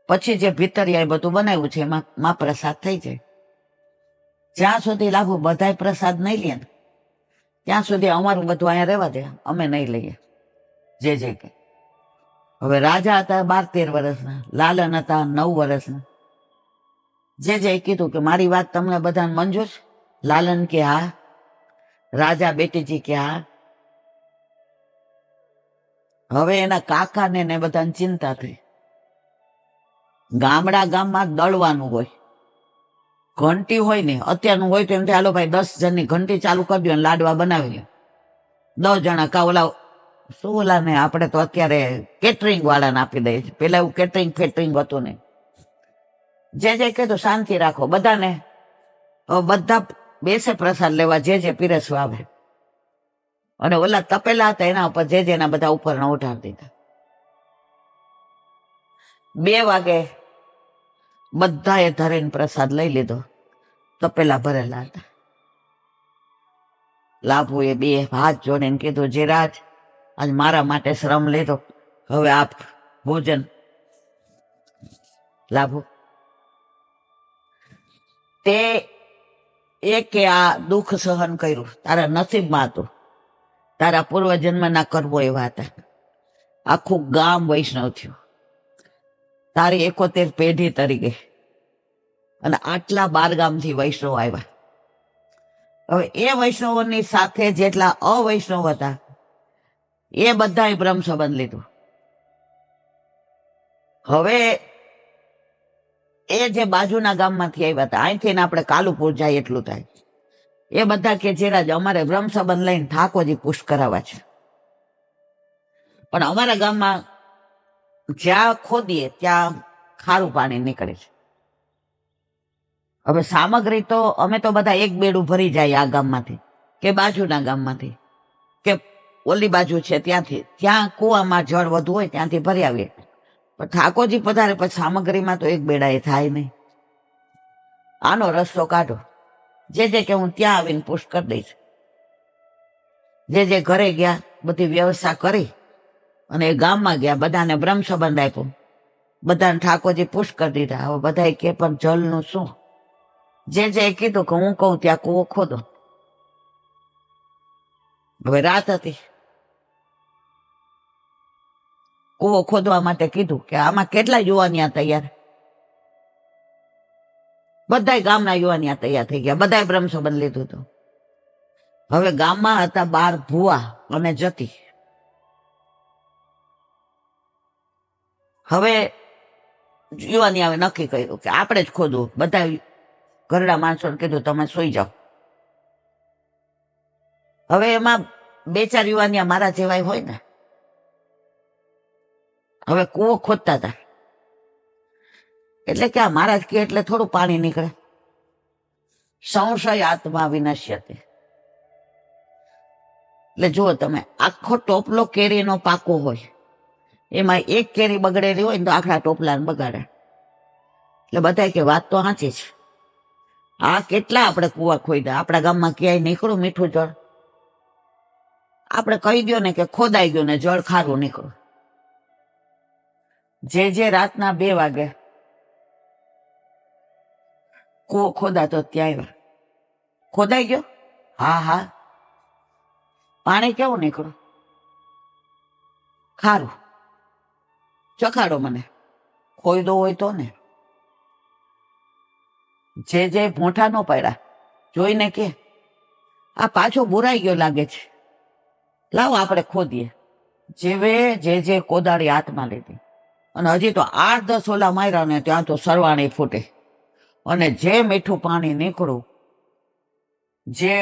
પછી જે ભીતરિયા એ બધું બનાવ્યું છે એમાં મા પ્રસાદ થઈ જાય. જ્યાં સુધી લાભુ બધાય પ્રસાદ નહીં લે ને ત્યાં સુધી અમારું બધું અહીંયા રહેવા દે, અમે નહીં લઈએ. જે કે હવે રાજા હતા 12-13 વર્ષના, લાલન હતા 9 વર્ષના. જે કીધું કે મારી વાત તમને બધાને મંજૂર છે? લાલન કે હા, રાજા બેટીજી કે હા. હવે એના કાકાને ને બધાને ચિંતા થઈ. ગામમાં દળવાનું હોય, ઘંટી હોય ને અત્યારનું હોય તો એમ થાય હાલો ભાઈ 10 જણની ઘંટી ચાલુ કરી દો અને લાડવા બનાવી લે. 10 જણા કા ઓલા શું ઓલા ને આપણે તો અત્યારે કેટરિંગ વાળાને આપી દઈએ છીએ. પેલા એવું કેટરિંગ ફેટરિંગ હતું નહીં. જે કીધું શાંતિ રાખો બધાને. બધા બેસે પ્રસાદ લેવા, જે પીરસવા આવે. અને ઓલા તપેલા હતા એના ઉપર જેના બધા ઉપર ઉઠાડી દીધા. 2 વાગે બધાએ ધરીને પ્રસાદ લઈ લીધો. તપેલા ભરેલા હતા. લાભુએ 2 હાથ જોડીને કીધું જે રાજ આજ મારા માટે શ્રમ લીધો, હવે આપ ભોજન. લાભુ તે કે આ દુઃખ સહન કર્યું તારા નસીબમાં હતું, તારા પૂર્વજન્મના કર્મો એવા હતા. આખું ગામ વૈષ્ણવ થયું, તારી 71 પેઢી તરી ગઈ. અને આટલા 12 ગામથી વૈષ્ણવ આવ્યા. હવે એ વૈષ્ણવોની સાથે જેટલા અવૈષ્ણવ હતા એ બધાએ બ્રહ્મ સંબંધ લીધું. હવે એ જે બાજુના ગામમાંથી આવ્યા હતા, અહીંથી આપણે કાલુપુર જાય એટલું થાય, એ બધા કે જેરાજ અમારે બ્રહ્મ સંબંધ લઈને ઠાકોરજી પુષ્ટ કરાવવા છે, પણ અમારા ગામમાં જ્યાં ખોદીએ ત્યાં ખારું પાણી નીકળે છે. હવે સામગ્રી તો અમે તો બધા એક બેડું ભરી જાય આ ગામમાંથી કે બાજુના ગામમાંથી કે ઓલી બાજુ છે ત્યાંથી, ત્યાં કુવામાં જળ વધુ હોય ત્યાંથી ભરી આવીએ, પણ ઠાકોરજી પધારે પછી સામગ્રીમાં તો એક બેડા એ થાય નહીં. આનો રસ્તો કાઢો. જે કે હું ત્યાં આવીને પુષ્ટ કરી દઈશ. જે ઘરે ગયા બધી વ્યવસ્થા કરી અને એ ગામમાં ગયા, બધાને બ્રહ્મ સંબંધ આપ્યો, બધાને ઠાકોરજી પુષ્ટ કરી દીધા. હવે બધા કે પણ જળનું શું? જે કીધું કે હું કહું ત્યાં કૂવો ખોદો. હવે રાત હતી, કૂવો ખોદવા માટે કીધું કે આમાં કેટલા યુવાનિયા તૈયાર? બધા ગામના યુવાનિયા તૈયાર થઈ ગયા, બધાએ બ્રહ્મ સંબંધ લીધું હતું. હવે ગામમાં હતા 12 ભુવા અને જતી. હવે યુવાનિયાએ નક્કી કર્યું કે આપણે જ ખોદવું. બધા ઘરડા માણસોને કીધું તમે સુઈ જાઓ. હવે એમાં 2-4 યુવાનિયા મારા જેવાય હોય ને, હવે કૂવો ખોદતા હતા એટલે કે આ મહારાજ કે એટલે થોડું પાણી નીકળે. સંશય આત્મા વિનશ્યતે. એટલે જુઓ તમે, આખો ટોપલો કેરીનો પાકો હોય, એમાં એક કેરી બગડેલી હોય ને તો આખા ટોપલાને બગાડે. એટલે બધા કે વાત તો સાચી છે. આ કેટલા આપણે કૂવા ખોદ્યા, આપણા ગામમાં ક્યાંય નીકળું મીઠું જળ? આપણે કહી દો ને કે ખોદાઈ ગયું ને જળ ખારું નીકળું. જે રાતના 2 વાગે કૂવો ખોદાતો ત્યાં આવ્યા. ખોદાઈ ગયો? હા. પાણી કેવું નીકળું? ખારું. ચખાડો મને, ખોદો હોય તો ને. જે મોઢા નો પાડ્યા, જોઈને કે આ પાછો બુરાઈ ગયો લાગે છે, લાવો આપણે ખોદીએ. જે કોદાળી હાથમાં લીધી અને હજી તો 8-10 ઓલા માર્યા ને ત્યાં તો સરવાણી ફૂટે. અને જે મીઠું પાણી નીકળું, જે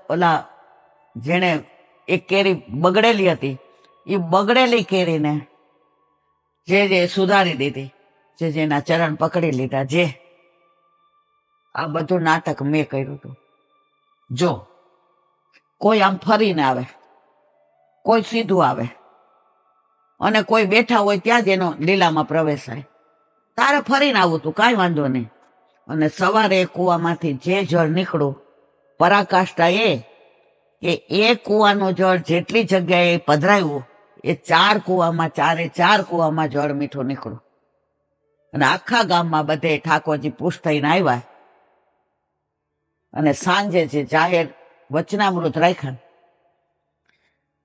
ઓલા જેને એક કેરી બગડેલી હતી, એ બગડેલી કેરીને જે સુધારી દીધી, જેના ચરણ પકડી લીધા. આ બધું નાટક મેં કર્યું હતું. જો કોઈ આમ ફરીને આવે, કોઈ સીધું આવે, અને કોઈ બેઠા હોય ત્યાં જ એનો લીલામાં પ્રવેશ થાય. તારે ફરીને આવું તું, કાંઈ વાંધો નહીં. અને સવારે કૂવામાંથી જે જળ નીકળું, પરાકાષ્ઠા એ કૂવાનું જળ જેટલી જગ્યાએ પધરાયું, એ 4 કૂવામાં 4 કૂવામાં જળ મીઠું નીકળું. અને આખા ગામમાં બધે ઠાકોરજી પુષ્ટ થઈને આવ્યા. અને સાંજે જે જાહેર વચનામૃત રાખ્યા,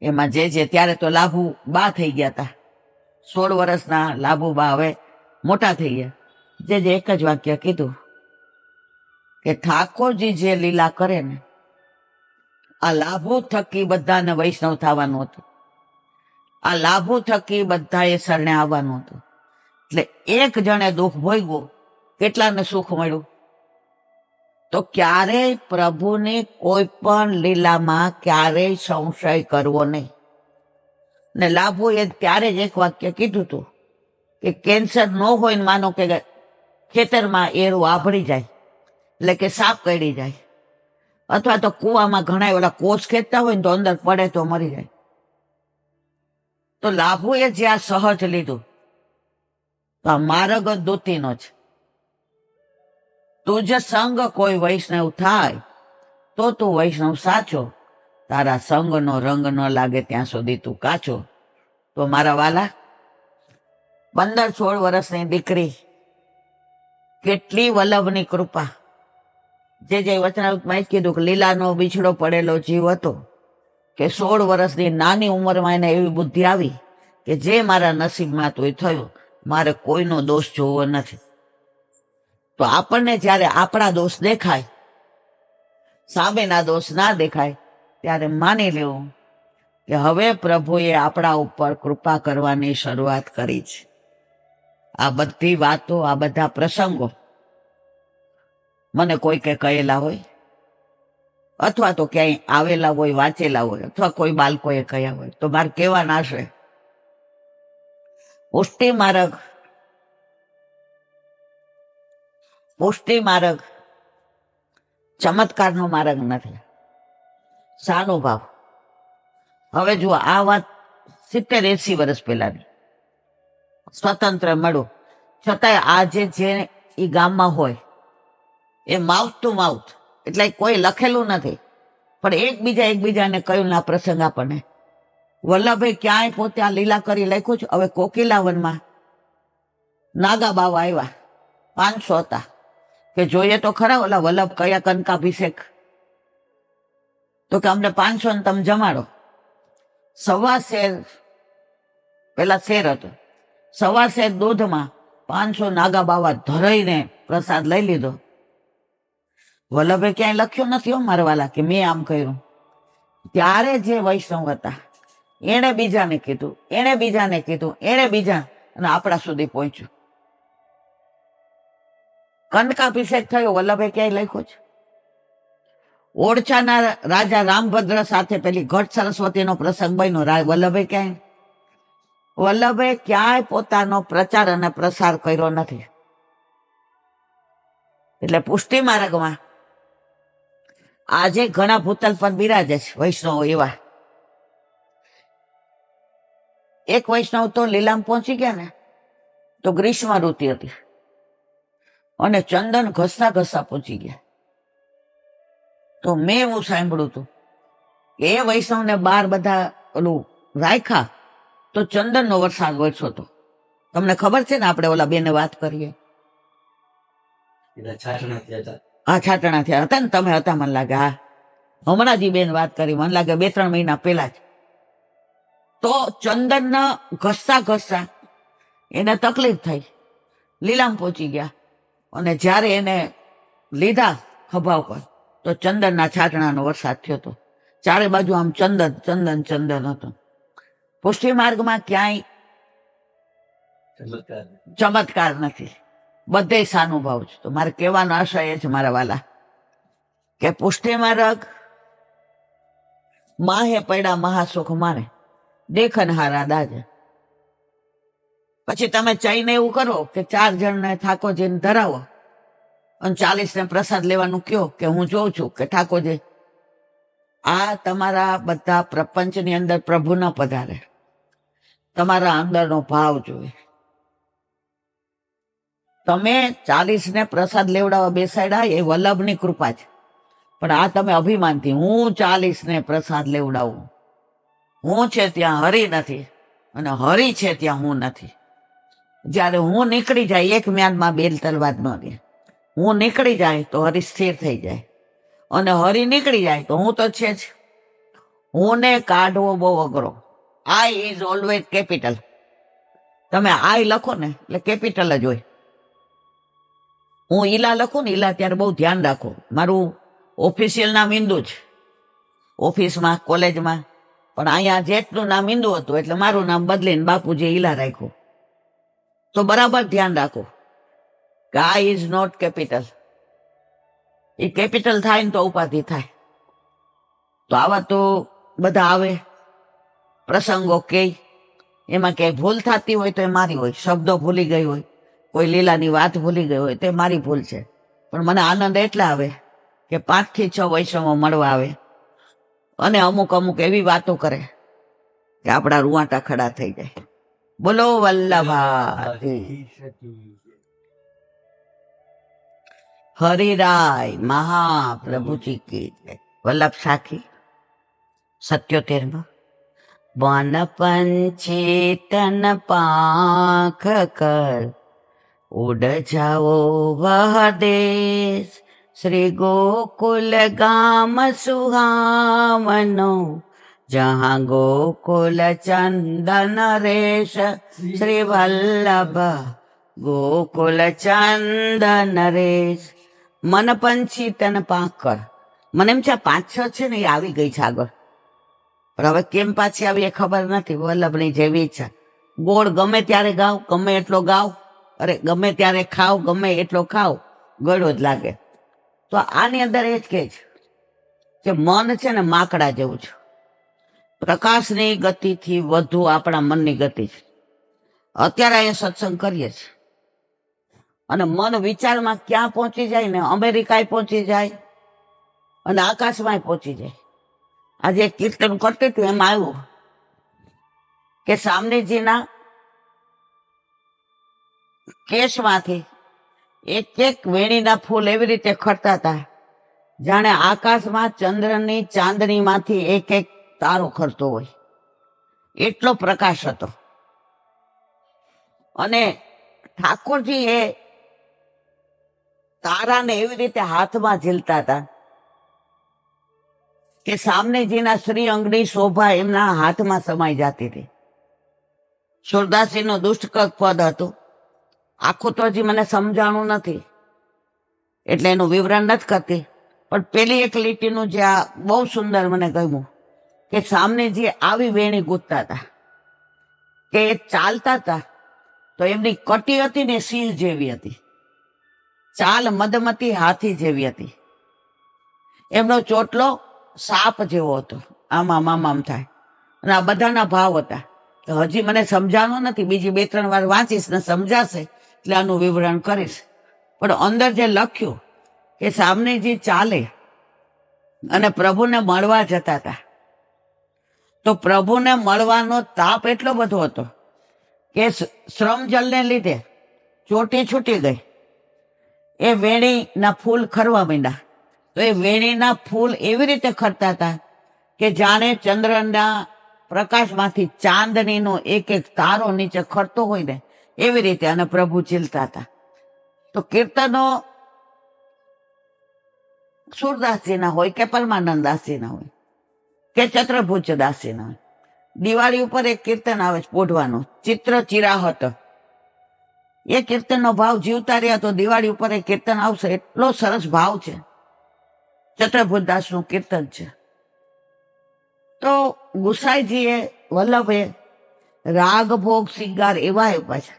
એમાં જે ત્યારે તો લાભુ બા થઈ ગયા હતા, 16 વર્ષના લાભુ બા હવે મોટા થઈ ગયા. જે એક જ વાક્ય કીધું કે ઠાકોરજી જે લીલા કરે ને, આ લાભુ થકી બધાને વૈષ્ણવ થવાનું હતું, આ લાભુ થકી બધાએ શરણે આવવાનું હતું. એટલે એક જણે દુઃખ ભોગવું, કેટલાને સુખ મળ્યું? તો ક્યારેય પ્રભુની કોઈ પણ લીલામાં ક્યારેય સંશય કરવો નહીં. ને લાભુએ ત્યારે જ એક વાક્ય કીધું હતું કે કેન્સર ન હોય ને માનો કે ખેતરમાં એરું આભળી જાય, એટલે કે સાપ કરડી જાય, અથવા તો કૂવામાં ઘણા ઓલા કોષ ખેંચતા હોય ને તો અંદર પડે તો મરી જાય. તો લાભુએ જે આ સહજ લીધું, તો આ માર્ગ દૂતીનો છે. તુજ સંગ કોઈ વૈષ્ણવ થાય તો તું વૈષ્ણવ સાચો, તારા સંગનો રંગ ન લાગે ત્યાં સુધી તું કાચો. તો મારા વાલા, 15-16 વર્ષની દીકરી, કેટલી વલ્લભની કૃપા. જે વચનામૃતમાં જ કીધું કે લીલાનો બીછડો પડેલો જીવ હતો, કે 16 વર્ષની નાની ઉંમરમાં એને એવી બુદ્ધિ આવી કે જે મારા નસીબમાં તોય થયું, મારે કોઈનો દોષ જોવો નથી. તો આપણને જ્યારે આપણા દોષ દેખાય, સામેના દોષ ના દેખાય, ત્યારે માની લેવું કે હવે પ્રભુએ આપણા ઉપર કૃપા કરવાની શરૂઆત કરી છે. આ બધી વાતો, આ બધા પ્રસંગો મને કોઈકે કહેલા હોય, અથવા તો ક્યાંય આવેલા હોય, વાંચેલા હોય, અથવા કોઈ બાળકોએ કહ્યા હોય, તો મારે કહેવાના છે પુષ્ટિ માર્ગ ચમત્કારનો માર્ગ નથી, સાનુભાવ. હવે જુઓ, આ વાત 70-80 વર્ષ પહેલાની, સ્વતંત્ર મળ્યું છતાંય આજે જે એ ગામમાં હોય એ માઉથ ટુ માઉથ, એટલે કોઈ લખેલું નથી, પણ એકબીજાને કહ્યું ના પ્રસંગ આપણને. વલ્લભભાઈ ક્યાંય પોતે આ લીલા કરી લખ્યું છે. હવે કોકિલાવનમાં નાગા બાવા આવ્યા, 500 હતા, કે જોઈએ તો ખરા ઓલા વલ્લભ કયા કનકાભિષેક, તો કે અમને 500 ને તમે જમાડો. 1.25 શેર, પેલા શેર હતો, 1.25 શેર દૂધમાં 500 નાગા બાવા ધરાઈને પ્રસાદ લઈ લીધો. વલ્લભે ક્યાંય લખ્યું નથી હો મારા વાલા કે મેં આમ કર્યું. ત્યારે જે વૈષ્ણવ હતા એણે બીજાને કીધું, અને આપણા સુધી પહોંચ્યું. કંડકાભિષેક થયો, વલ્લભે ક્યાંય લખ્યું છે? ઓરછાના રાજા રામભદ્ર સાથે પેલી ઘટ સરસ્વતીનો પ્રસંગ બન્યો, વલ્લભે ક્યાંય પોતાનો પ્રચાર અને પ્રસાર કર્યો નથી. એટલે પુષ્ટિ માર્ગમાં આજે ઘણા ભૂતલ પર બિરાજે છે વૈષ્ણવો એવા. એક વૈષ્ણવ તો લીલામ પહોંચી ગયા ને, તો ગ્રીષ્મ ઋતુ હતી અને ચંદન ઘસતા પહોંચી ગયા. તો મેં એવું સાંભળ્યું હતું કે એ વૈષ્ણવને બાર બધા ઓલું રાખ્યા તો ચંદનનો વરસાદ વરસ્યો હતો. તમને ખબર છે ને, આપણે ઓલા બેને વાત કરીએ, હા છાટણા થયા હતા ને, તમે હતા મને લાગે. હા, હમણાં જ બેન વાત કરી, મને લાગે 2-3 મહિના પહેલા જ. તો ચંદન ઘસતા એને તકલીફ થઈ, લીલામ પહોંચી ગયા, અને જ્યારે એને લીધા ખભા ઉપર તો ચંદનના છાટણાનો વરસાદ થયો હતો. ચારે બાજુ આમ ચંદન હતો. પુષ્ટિ માર્ગમાં ક્યાંય ચમત્કાર નથી, બધે સાનુભાવ છે. તો મારે કહેવાનો આશય એ છે મારા વાલા, કે પુષ્ટિ માર્ગ માહે પડ્યા મહાસુખ માને, દેખન હારા દાજે. પછી તમે ચાઈને એવું કરો કે 4 જણને ઠાકોરજીને ધરાવો અને 40 ને પ્રસાદ લેવાનું કયો કે હું જોઉં છું કે ઠાકોરજી, આ તમારા બધા પ્રપંચની અંદર પ્રભુ ન પધારે, તમારા અંદરનો ભાવ જોઈએ. તમે 40 ને પ્રસાદ લેવડાવવા બેસાડ્યા એ વલ્લભની કૃપા છે, પણ આ તમે અભિમાનથી હું 40 ને પ્રસાદ લેવડાવું, હું છે ત્યાં હરિ નથી અને હરિ છે ત્યાં હું નથી. જ્યારે હું નીકળી જાય, એક મ્યાનમાં બેલ તલવાર ન દે, હું નીકળી જાય તો હરિ સ્થિર થઈ જાય, અને હરિ નીકળી જાય તો હું તો છે જ. હું ને કાઢવો બહુ અઘરો. આઈ ઇઝ ઓલવેઝ કેપિટલ. તમે આઈ લખો ને એટલે કેપિટલ જ હોય. હું ઈલા લખું ને, ઈલા ત્યારે બહુ ધ્યાન રાખો. મારું ઓફિશિયલ નામ ઇન્દુ છે, ઓફિસમાં કોલેજમાં, પણ અહીંયા જેટલું નામ ઇન્દુ હતું એટલે મારું નામ બદલીને બાપુજી ઈલા રાખ્યું. તો બરાબર ધ્યાન રાખો કે આ ઇઝ નોટ કેપિટલ. એ કેપિટલ થાય ને તો ઉપાધિ થાય. તો આવા તો બધા આવે પ્રસંગો, કે એમાં ક્યાંય ભૂલ થતી હોય તો એ મારી હોય, શબ્દો ભૂલી ગઈ હોય, કોઈ લીલાની વાત ભૂલી ગઈ હોય તો એ મારી ભૂલ છે. પણ મને આનંદ એટલે આવે કે 5 થી 6 વૈષ્ણવો મળવા આવે અને અમુક એવી વાતો કરે કે આપણા રૂવાટા ખડા થઈ જાય. બોલો વલ્લભા હરિરાય મહાપ્રભુજી કી જય. વલ્લભ સાખી 77 વન પંછી તન પાંખ કર, ઉડ જાઓ વહ દેશ, શ્રી ગોકુલ ગામ સુહામનો, જહાં ગોકુલ ચંદન રેશ, શ્રી વલ્લભ ગોકુલ ચંદ નરેશ મન પંછી તન પાંકર. મને એમ છે આ 5-6 છે ને એ આવી ગઈ છે આગળ, પણ હવે કેમ પાછી આવી એ ખબર નથી. વલ્લભની જેવી ઈચ્છા. ગોળ ગમે ત્યારે ગાવ, ગમે એટલો ગાવ, અરે ગમે ત્યારે ખાવ, ગમે એટલો ખાવ, ગળો જ લાગે. તો આની અંદર એ જ કહે છે કે મન છે ને માકડા જેવું છે. પ્રકાશની ગતિથી વધુ આપણા મનની ગતિ છે. અત્યારે અહીંયા સત્સંગ કરીએ છીએ અને મન વિચારમાં ક્યાં પહોંચી જાય ને, અમેરિકાએ પહોંચી જાય અને આકાશમાં પહોંચી જાય. આજે એક કીર્તન કરતી હતું એમાં આવ્યું કે સામનેજીના કેશમાંથી એક એક વેણીના ફૂલ એવી રીતે ખરતા હતા જાણે આકાશમાં ચંદ્રની ચાંદનીમાંથી એક એક તારો ખરતો હોય, એટલો પ્રકાશ હતો. અને ઠાકોરજી એ તારાને એવી રીતે હાથમાં ઝીલતા હતા કે સામનેજીના શ્રી અંગની શોભા એમના હાથમાં સમાઈ જતી હતી. સુરદાસજીનું દુષ્ટક પદ હતું, આખું તો હજી મને સમજાણું નથી એટલે એનું વિવરણ નથી કરતી, પણ પેલી એક લીટીનું જે આ બહુ સુંદર મને ગમ્યું કે સામનેજી આવી વેણી ગૂંથતા હતા કે એ ચાલતા હતા તો એમની કટી હતી ને સિંહ જેવી હતી, ચાલ મદમતી હાથી જેવી હતી, એમનો ચોટલો સાપ જેવો હતો, આમ આમ થાય. અને આ બધાના ભાવ હતા. હજી મને સમજાણું નથી, બીજી 2-3 વાર વાંચીશ ને સમજાશે એટલે આનું વિવરણ કરીશ. પણ અંદર જે લખ્યું કે સામનેજી ચાલે અને પ્રભુને મળવા જતા હતા, તો પ્રભુને મળવાનો તાપ એટલો બધો હતો કે શ્રમ જલને લીધે ચોટી છૂટી ગઈ. એ વેણીના ફૂલ ખરવા માંડ્યા, તો એ વેણીના ફૂલ એવી રીતે ખરતા હતા કે જાણે ચંદ્રના પ્રકાશમાંથી ચાંદનીનો એક એક તારો નીચે ખરતો હોય ને એવી રીતે. અને પ્રભુ ઝીલતા હતા. તો કીર્તનો સુરદાસજીના હોય કે પરમાનંદદાસજીના હોય કે ચત્રભુજદાસજીના હોય. દિવાળી ઉપર એક કીર્તન આવે છે પોઢવાનું, ચિત્ર ચિરાહત. એ કીર્તનનો ભાવ જીવતા રહ્યા તો દિવાળી ઉપર એક કીર્તન આવશે, એટલો સરસ ભાવ છે. ચત્રભુજદાસનું કીર્તન છે. તો ગુસાઈજીએ વલ્લભે રાગ ભોગ શિંગાર એવા આપ્યા છે.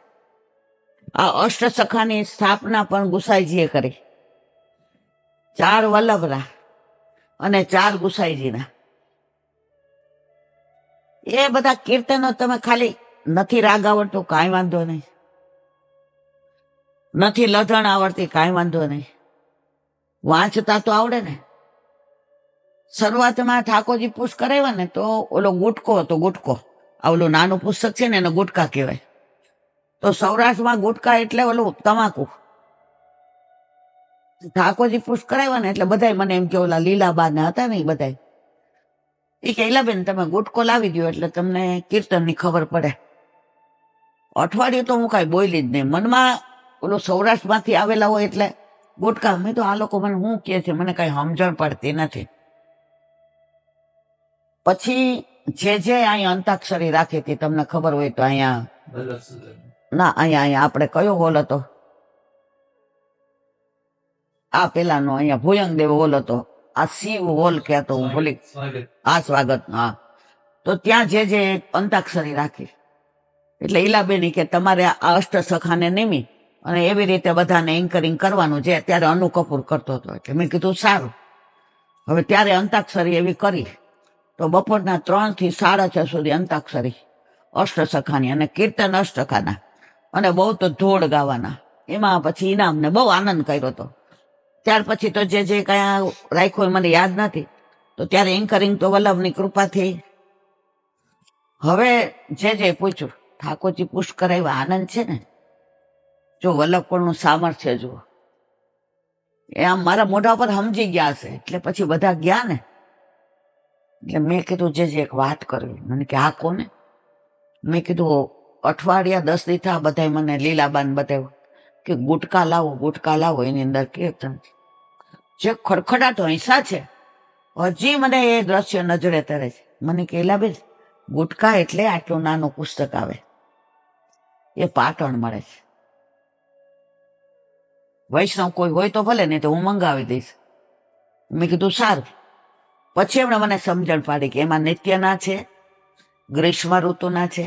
આ અષ્ટસખાની સ્થાપના પણ ગુસાઈજીએ કરી, 4 વલ્લભના અને 4 ગુસાઈજીના. એ બધા કીર્તનો તમે ખાલી નથી રાગ આવડતો કાંઈ વાંધો નહીં, નથી લધણ આવડતી કાંઈ વાંધો નહીં, વાંચતા તો આવડે ને. શરૂઆતમાં ઠાકોરજી પુષ્પ કરાવ્યા ને તો ઓલો ગુટકો હતો, ગુટકો, આ ઓલું નાનું પુસ્તક છે ને એને ગુટકા કહેવાય. તો સૌરાષ્ટ્રમાં ગુટકા એટલે ઓલું તમાકુ. ઠાકોરજી પુષ્પ કરાવ્યા ને એટલે બધા મને એમ કે ઓલા લીલાબા ને હતા ને એ બધા એ કે ઈલાબેન તમે ગુટકો લાવી દો એટલે તમને કીર્તનની ખબર પડે. અઠવાડિયું તો હું કાંઈ બોલી જ નહીં, મનમાં ઓલું સૌરાષ્ટ્રમાંથી આવેલા હોય એટલે ગુટકા. મેં તો આ લોકો મને શું કહે છે મને કાંઈ સમજણ પડતી નથી. પછી જે અહીંયા અંતાક્ષરી રાખી હતી તમને ખબર હોય તો અહીંયા ના, અહીંયા આપણે કયો હોલ હતો, આ પેલાનો અહીંયા ભુયંગદેવ હોલ હતો, આ શિવ હોલ કહેતો હું ભૂલી, આ સ્વાગત. હા, તો ત્યાં જે અંતાક્ષરી રાખી એટલે ઈલાબેની કે તમારે આ અષ્ટસખાને નિમી અને એવી રીતે બધાને એન્કરિંગ કરવાનું જે અત્યારે અનુ કપૂર કરતો હતો. એટલે મેં કીધું સારું. હવે ત્યારે અંતાક્ષરી એવી કરી તો બપોરના 3 થી 6:30 સુધી અંતાક્ષરી અષ્ટસખાની અને કીર્તન અષ્ટકાના અને બહુ તો ધોળ ગાવાના. એમાં પછી ઇનામને બહુ આનંદ કર્યો હતો. ત્યાર પછી તો જે કઈ રાખ્યું મને યાદ નથી. તો ત્યારે એન્કરિંગ તો વલ્લભની કૃપાથી. હવે જે પૂછ્યું ઠાકોરજી પુષ્પ કરાવ્યા, આનંદ છે ને. જો વલ્લભપણનું સામર્થ્ય જુઓ, એ આમ મારા મોઢા પર સમજી ગયા હશે એટલે પછી બધા ગયા ને. એટલે મેં કીધું જે એક વાત કરવી. મને કે આ કોને? મેં કીધું અઠવાડિયા 10 દી થા બધા મને લીલાબાન બતાવ્યું કે ગુટકા લાવો એની અંદર કીર્તન જે ખડખડાટ હૈસા છે. હજી મને એ દ્રશ્ય નજરે તરે છે. મને કે લીલાબેન ગુટકા એટલે આટલું નાનું પુસ્તક આવે, એ પાટણ મળે છે. વૈષ્ણવ કોઈ હોય તો ભલે, નહીં તો હું મંગાવી દઈશ. મેં કીધું સારું. પછી એમણે મને સમજણ પાડી કે એમાં નિત્યના છે, ગ્રીષ્મ ઋતુના છે,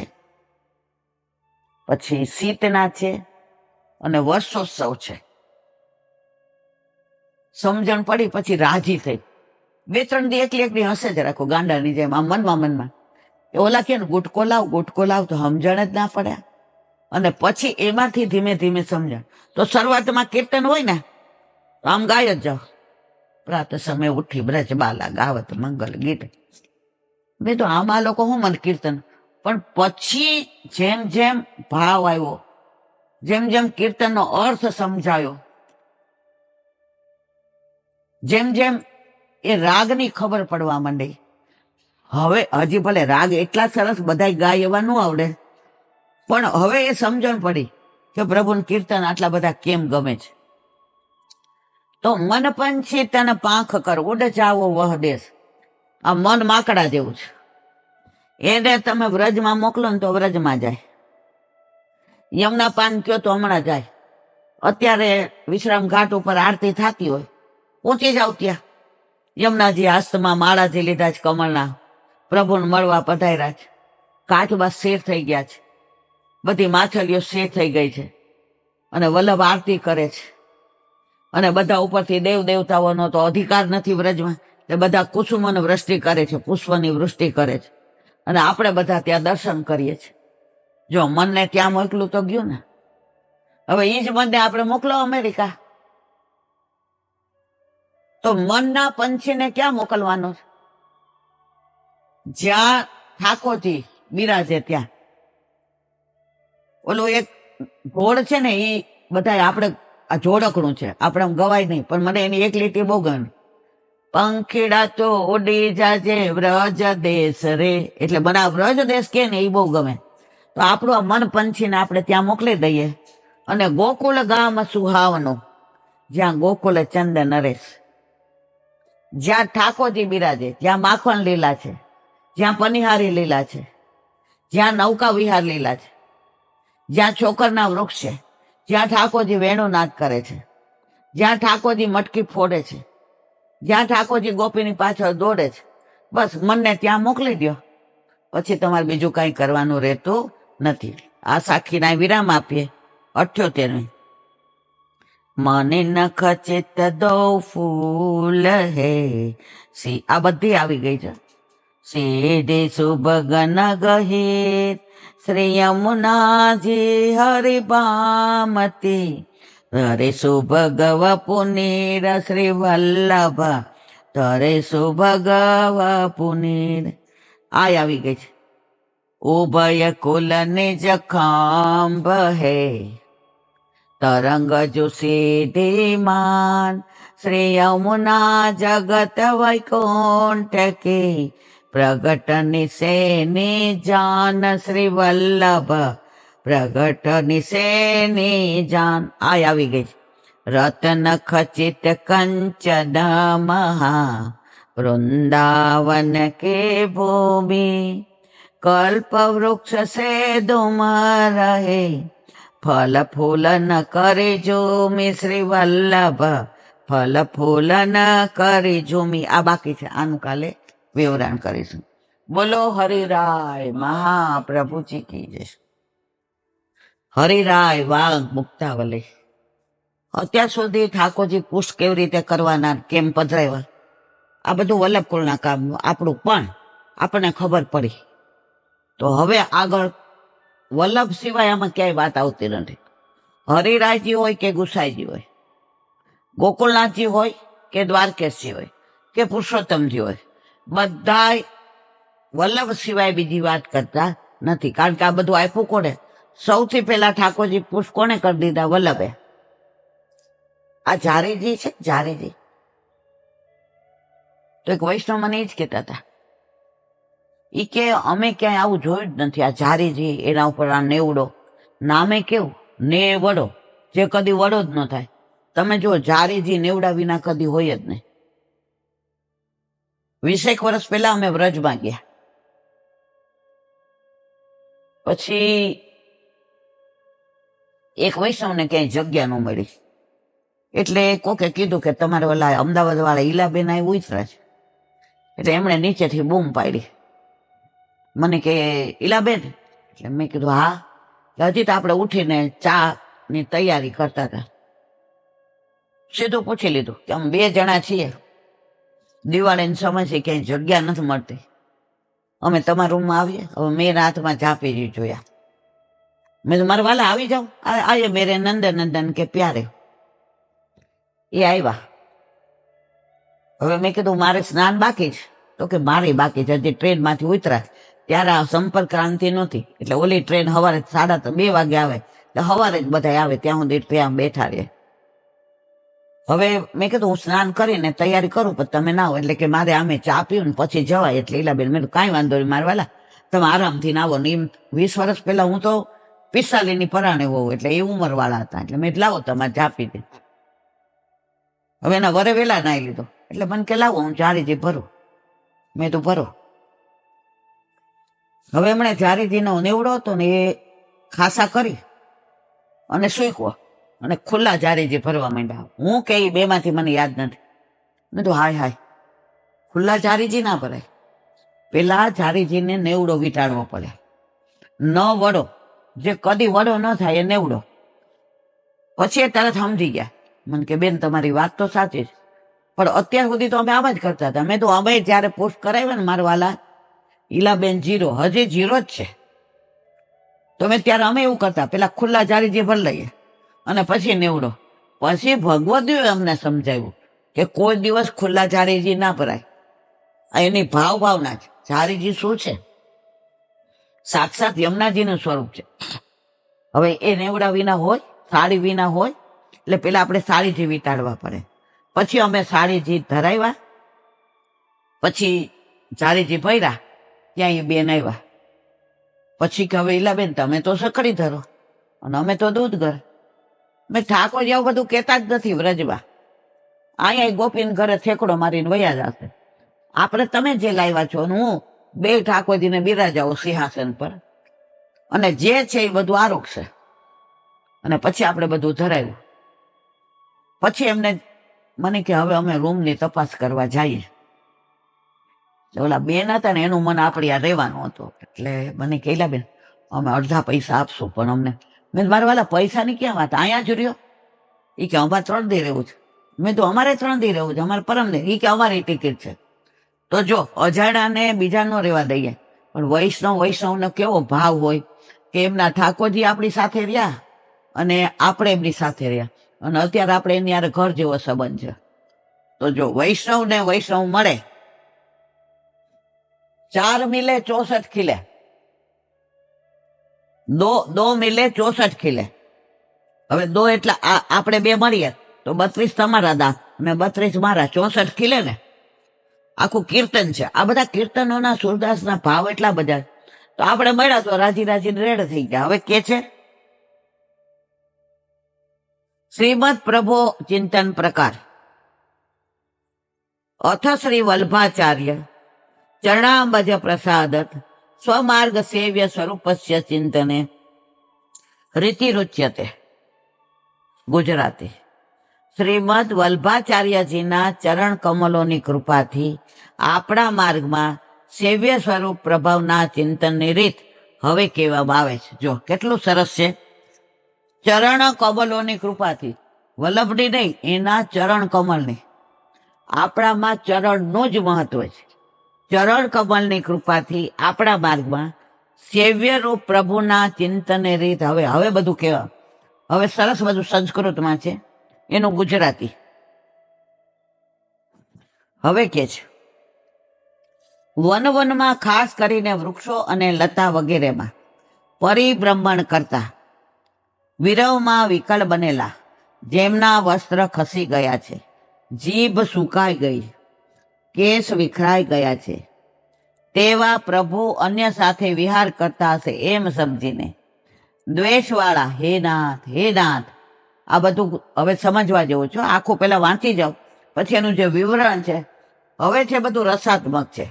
પછી શીતના છે અને વર્ષોત્સવ છે. સમજણ પડી પછી રાજી થઈ. 2-3 દી એકલી હસે જ રાખો ગાંડાની જેમ, આમ મનમાં. એ ઓલા કે ગુટકો લાવ, તો સમજણ જ ના પડે. અને પછી એમાંથી ધીમે ધીમે સમજણ. તો શરૂઆતમાં કીર્તન હોય ને તો આમ ગાય જ જાઓ, પ્રાત સમય ઉઠી બ્રજ બાલા ગાવત મંગલ ગીત. મેં તો આમાં લોકો હું મને કીર્તન. પણ પછી જેમ જેમ ભાવ આવ્યો, જેમ જેમ કીર્તનનો અર્થ સમજાયો, જેમ જેમ એ રાગની ખબર પડવા માંડી. હવે હજી ભલે રાગ એટલા સરસ બધા ગાય એવા ન આવડે, પણ હવે એ સમજણ પડી કે પ્રભુનું કીર્તન આટલા બધા કેમ ગમે છે. તો મન પંછી તને પાંખ કર, ઉડ જાવો વહ દેશ. આ મન માકડા જેવું છે, એને તમે વ્રજમાં મોકલો ને તો વ્રજમાં જાય. યમુના પાન કયો તો હમણાં જાય. અત્યારે વિશ્રામ ઘાટ ઉપર આરતી થતી હોય, પહોંચી જાવ ત્યાં. યમુનાજી હસ્તમાં માળાજી લીધા છે કમળના, પ્રભુને મળવા પધાર્યા છે. કાચબા શેર થઈ ગયા છે, બધી માછલીઓ શેર થઈ ગઈ છે, અને વલ્લભ આરતી કરે છે. અને બધા ઉપરથી દેવ દેવતાઓનો તો અધિકાર નથી વ્રજમાં, એ બધા કુસુમોની વૃષ્ટિ કરે છે, પુષ્પની વૃષ્ટિ કરે છે. અને આપણે બધા ત્યાં દર્શન કરીએ છીએ. જો મનને ત્યાં મોકલું તો ગયું ને. હવે એ જ મનને આપણે મોકલો અમેરિકા, તો મનના પંછીને ક્યાં મોકલવાનો છે? જ્યાં ઠાકોરજી બિરાજે ત્યાં. ઓલું એક ઘોડ છે ને, એ બધા આપણે આ જોડકણું છે, આપણે આમ ગવાય નહીં, પણ મને એની એક લીટી બહુ ગમે. પંખીડા તો ઉડી જાજે વ્રજ દેશ રે, એટલે મને આ વ્રજ દેશ કે ને એ બહુ ગમે. તો આપણું આ મન પંછીને આપણે ત્યાં મોકલી દઈએ. અને ગોકુળ ગામ સુહાવનું, જ્યાં ગોકુળ ચંદ નરેશ, જ્યાં ઠાકોરજી બિરાજે, જ્યાં માખણ લીલા છે, જ્યાં પનિહારી લીલા છે, જ્યાં નૌકા વિહાર લીલા છે, જ્યાં છોકરના વૃક્ષ છે, જ્યાં ઠાકોરજી વેણુનાદ કરે છે, જ્યાં ઠાકોરજી મટકી ફોડે છે, જ્યાં ઠાકોરજી ગોપીની પાછળ દોડે છે, બસ મનને ત્યાં મોકલી દો. પછી તમારે બીજું કાંઈ કરવાનું રહેતું નથી. આ સાખીના વિરામ આપીએ. 78. મને નખ ચિત્ત દો ફૂલ હે સી, આ બધી આવી ગઈ છે. સીધે સુભગન ગહીર શ્રી યમુનાજી હરિભામતી, તરે સુભગવ પુનીર શ્રી વલ્લભ, તરે સુભગવ પુનીર. આ આવી ગઈ છે. ઉભય કુલ નિજ ખાંબ હે, તરંગ જો સીધીમાન, શ્રી યમુના જગત વૈકુંઠ કી, પ્રગટ નિશેની જાન શ્રી વલ્લભ, પ્રગટ નિશેની જાન. આ આવી ગઈ છે. રત્ન ખચિત કંચન મહા, વૃંદાવન કે ભૂમિ, કલ્પ વૃક્ષ સે દુમ રહે, ફલ ફૂલ ન કરી ઝૂમી શ્રી વલ્લભ, ફલ ફૂલ ન કરી ઝૂમી. આ બાકી છે, આનું કાલે વિવરણ કરીશું. બોલો હરિરાય મહાપ્રભુજી કી જય. હરિરાય વાઘ મુક્તાવલી. અત્યાર સુધી ઠાકોરજી પુષ્ટ કેવી રીતે કરવાના, કેમ પધરાવ્યા, આ બધું વલ્લભકુળના કામનું આપણું પણ આપણને ખબર પડી. તો હવે આગળ વલ્લભ સિવાય આમાં ક્યાંય વાત આવતી નથી. હરિરાયજી હોય કે ગુસાઈજી હોય, ગોકુળનાથજી હોય કે દ્વારકેશજી હોય કે પુરુષોત્તમજી હોય, બધાય વલ્લભ સિવાય બીજી વાત કરતા નથી. કારણ કે આ બધું આપ્યું કોને? સૌથી પહેલા ઠાકોરજી પુષ્ટ કોને કરી દીધા? વલ્લભે. આ જારીજી છે, જારીજી તો એક વૈષ્ણવ મને એ જ કહેતા હતા, ઈ કે અમે ક્યાંય આવું જોયું જ નથી. આ જારીજી, એના ઉપર આ નેવડો, નામે કેવું નેવડો, જે કદી વડો જ ન થાય. તમે જો જારીજી નેવડા વિના કદી હોય જ નહીં. 20 વર્ષ પહેલા અમે વ્રજમાં ગયા, પછી એક વૈષ્ણવને ક્યાંય જગ્યા ન મળી, એટલે કોકે કીધું કે તમારે ઓલા અમદાવાદ વાળા ઈલાબેન અહીં ઉતરા છે. એટલે એમણે નીચેથી બૂમ પાડી, મને કે ઈલાબેન. એટલે મેં કીધું હા. હજી તો આપણે ઉઠીને ચા ની તૈયારી કરતા હતા. સીધું પૂછી લીધું કે અમે 2 જણા છીએ, દિવાળીની સમય છે, ક્યાંય જગ્યા નથી મળતી, અમે તમારા રૂમમાં આવીએ. હવે મેં રાતમાં ઝાંપી જોયા. મેં તો મારા વાલા આવી જાઓ, આયે મેરે નંદન નંદન કે પ્યારે. એ આવ્યા. હવે મેં કીધું મારે સ્નાન બાકી છે. તો કે મારે બાકી છે, હજી ટ્રેનમાંથી ઉતરા ત્યારે આ સંપર્ક ક્રાંતિ નહોતી, એટલે ઓલી ટ્રેન સવારે 2:30 વાગે આવે, એટલે સવારે જ બધા આવે, ત્યાં સુધી ત્યાં બેઠા રહે. હવે મેં કીધું હું સ્નાન કરીને તૈયારી કરું, પણ તમે ના આવો. એટલે કે મારે આમે ચા પીવું ને પછી જવાય. એટલે ઈલાબેન મેં કાંઈ વાંધો નહીં મારા વાલા, તમે આરામથી ના આવો ને. એમ 20 વર્ષ પહેલા હું તો 45 પરાણે હોઉં, એટલે એ ઉંમર વાળા હતા. એટલે મેં લાવો તમારે ચા પી દે. હવે એના વરે વેલા નાઈ લીધો. એટલે મને કે લાવો હું જારીજી ભરું. મેં તો ભરો. હવે એમણે જારીજીનો નેવડો હતો ને એ ખાસા કરી અને સૂકવો અને ખુલ્લા જારીજી ભરવા માંડ્યા. હું કે 2 માંથી મને યાદ નથી. મેં તો હાય ખુલ્લા જારીજી ના ભરાય, પેલા જારીજીને નેવડો વીટાડવો પડે. ન વડો, જે કદી વડો ન થાય એ નેવડો. પછી એ તરત સમજી ગયા. મને કે બેન તમારી વાત તો સાચી છે, પણ અત્યાર સુધી તો અમે આવા જ કરતા હતા. મેં તો અમે જયારે પોસ્ટ કરાવ્યા ને મારા વાલા ઈલાબેન 0, હજી 0 જ છે. તો મેં ત્યારે અમે એવું કરતા, પેલા ખુલ્લા જારીજી ભરી લઈએ અને પછી નેવડો. પછી ભગવદીએ અમને સમજાવ્યું કે કોઈ દિવસ ખુલ્લા જારીજી ના ભરાય. એની ભાવના છે. જારીજી શું છે? સાક્ષાત યમુનાજીનું સ્વરૂપ છે. હવે એ નેવડા વિના હોય, સાડી વિના હોય, એટલે પેલા આપણે સાડીજી વીટાડવા પડે. પછી અમે સાડીજી ધરાવ્યા, પછી જારીજી ભર્યા, ત્યાં એ બેન આવ્યા. પછી કે હવે ઈલાબેન તમે તો સકડી ધરો અને અમે તો દૂધ ઘર. મેં ઠાકોર જેવું બધું કહેતા જ નથી વ્રજમાં. અહીંયા ગોપીને ઘરે ઠેકડો મારીને વયા જશે. આપણે તમે જે લાવ્યા છો ને હું 2 ઠાકોરજીને બિરાજાવો સિંહાસન પર, અને જે છે એ બધું આરોગશે. અને પછી આપણે બધું ધરાવ્યું. પછી એમને મને કે હવે અમે રૂમની તપાસ કરવા જઈએ. ઓલા બેન હતા ને એનું મન આપણે આ રહેવાનું હતું. એટલે મને કહેલા બેન અમે અડધા પૈસા આપશું, પણ અમને. મેં મારા વાલા પૈસાની ક્યાં વાત, અહીંયા જ રહ્યો. એ કે અમારે 3 દી રહેવું છે. મેં તો અમારે 3 દી રહેવું છે, અમારે પરમ દે. એ કે અમારી ટિકિટ છે. તો જો અજાણાને બીજા ન રહેવા દઈએ, પણ વૈષ્ણવનો કેવો ભાવ હોય કે એમના ઠાકોરજી આપણી સાથે રહ્યા અને આપણે એમની સાથે રહ્યા, અને અત્યારે આપણે એની યારે ઘર જેવો સંબંધ છે. તો જો વૈષ્ણવ મળે, 4 મિલે 64 ખીલે, 2 મિલે 64 ખીલે. હવે 2 એટલે આપણે 2 મળીએ તો 32 તમારા દાંત અને 32 મારા, 64 ખીલે ને. આખું કીર્તન છે. આ બધા કીર્તનોના સુરદાસના ભાવ એટલા બધા. તો આપણે મળ્યા તો રાજી રેડ થઈ ગયા. હવે કે છે શ્રીમદ પ્રભો ચિંતન પ્રકાર અથ શ્રી વલ્ભાચાર્ય ચરણાંબજ પ્રસાદત સ્વમાર્ગ સેવ્ય સ્વરૂપસ્ય ચિંતને રીતિરુચ્યતે. ગુજરાતી. શ્રીમદ વલ્ભાચાર્યજીના ચરણ કમલોની કૃપાથી આપણા માર્ગમાં સેવ્ય સ્વરૂપ પ્રભાવના ચિંતનની રીત હવે કહેવામાં આવે છે. જો કેટલું સરસ છે. ચરણ કમલોની કૃપાથી, વલ્લભની નહીં, એના ચરણ કમલની. આપણામાં ચરણનું જ મહત્વ છે. ચરણ કમલની કૃપાથી આપણા માર્ગમાં સેવ્ય રૂપ પ્રભુના ચિંતનની રીત હવે બધું કહેવા. હવે સરસ બધું સંસ્કૃતમાં છે, એનું ગુજરાતી. હવે કે છે વનમાં ખાસ કરીને વૃક્ષો અને લતા વગેરેમાં પરિભ્રમણ કરતા, વિરવમાં વિકળ બનેલા, જેમના વસ્ત્ર ખસી ગયા છે, જીભ સુકાઈ ગઈ, કેસ વિખરાઈ ગયા છે, તેવા પ્રભુ અન્ય સાથે વિહાર કરતા હશે એમ સમજીને દ્વેષવાળા હે નાથ. આ બધું હવે સમજવા જેવું છે. આખું પેલા વાંચી જાઓ, પછી એનું જે વિવરણ છે હવે છે બધું રસાત્મક છે.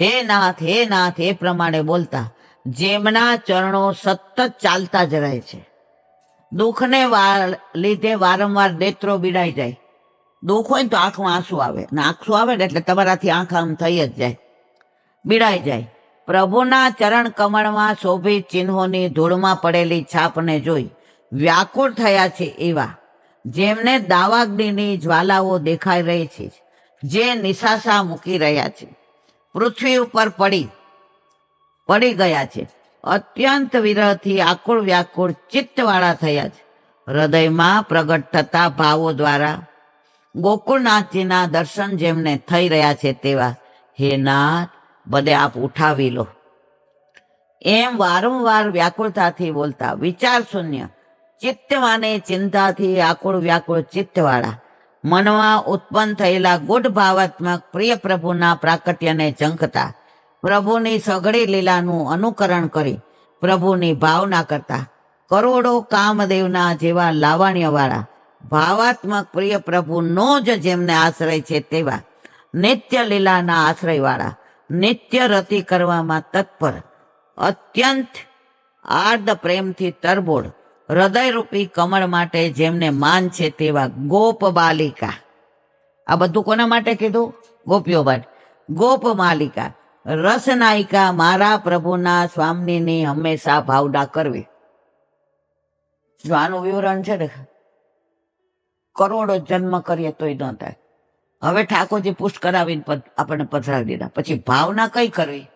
હે નાથ એ પ્રમાણે બોલતા, જેમના ચરણો સતત ચાલતા જ રહે છે, દુઃખને લીધે વારંવાર નેત્રો બીડાઈ જાય. દુઃખ હોય ને તો આંખમાં આંસુ આવે, ને આંસુ આવે ને એટલે તમારાથી આંખ આમ થઈ જ જાય, બીડાઈ જાય. પ્રભુના ચરણ કમળમાં શોભિત ચિહ્નોની ધૂળમાં પડેલી છાપને જોઈ વ્યાકુળ થયા છે એવા જેમને દાવાગ્નિની જ્વાલાઓ દેખાઈ રહી છે, જે નિશાસા મૂકી રહ્યા છે, પૃથ્વી ઉપર પડી ગયા છે. અત્યંત વિરહથી આકુળ વ્યાકુળ ચિત્તવાળા થયા છે. હૃદયમાં પ્રગટ થતા ભાવો દ્વારા ગોકુળનાથજીના દર્શન જેમને થઈ રહ્યા છે તેવા હે નાથ બધે આપ ઉઠાવી લો. એમ વારંવાર વ્યાકુળતાથી બોલતા વિચાર શૂન્ય ચિત્તવાને ચિંતાથી આકુળ વ્યાકુળ ચિત્તવાળા મનમાં ઉત્પન્ન થયેલા ગુઢ ભાવાત્મક પ્રિય પ્રભુના પ્રાકટ્યને ઝંખતા પ્રભુની સઘળી લીલાનું અનુકરણ કરી પ્રભુની ભાવના કરતા કરોડો કામદેવના જેવા લાવણ્યવાળા ભાવાત્મક પ્રિય પ્રભુનો જ જેમને આશ્રય છે તેવા નિત્ય લીલાના આશ્રયવાળા નિત્ય રતિ કરવામાં તત્પર અત્યંત આર્દ પ્રેમથી તરબોળ હૃદયરૂપી કમળ માટે જેમને માન છે તેવા ગોપ બાલિકા. આ બધું કોના માટે કીધું? ગોપીઓ માટે. ગોપ માલિકા રસનાયિકા મારા પ્રભુના સ્વામીની હંમેશા ભાવના કરવી. જો આનું વિવરણ છે ને કરોડો જન્મ કરીએ તોય ન થાય. હવે ઠાકોરજી પુષ્ટ કરાવીને આપણને પધરાવી દીધા, પછી ભાવના કઈ કરવી?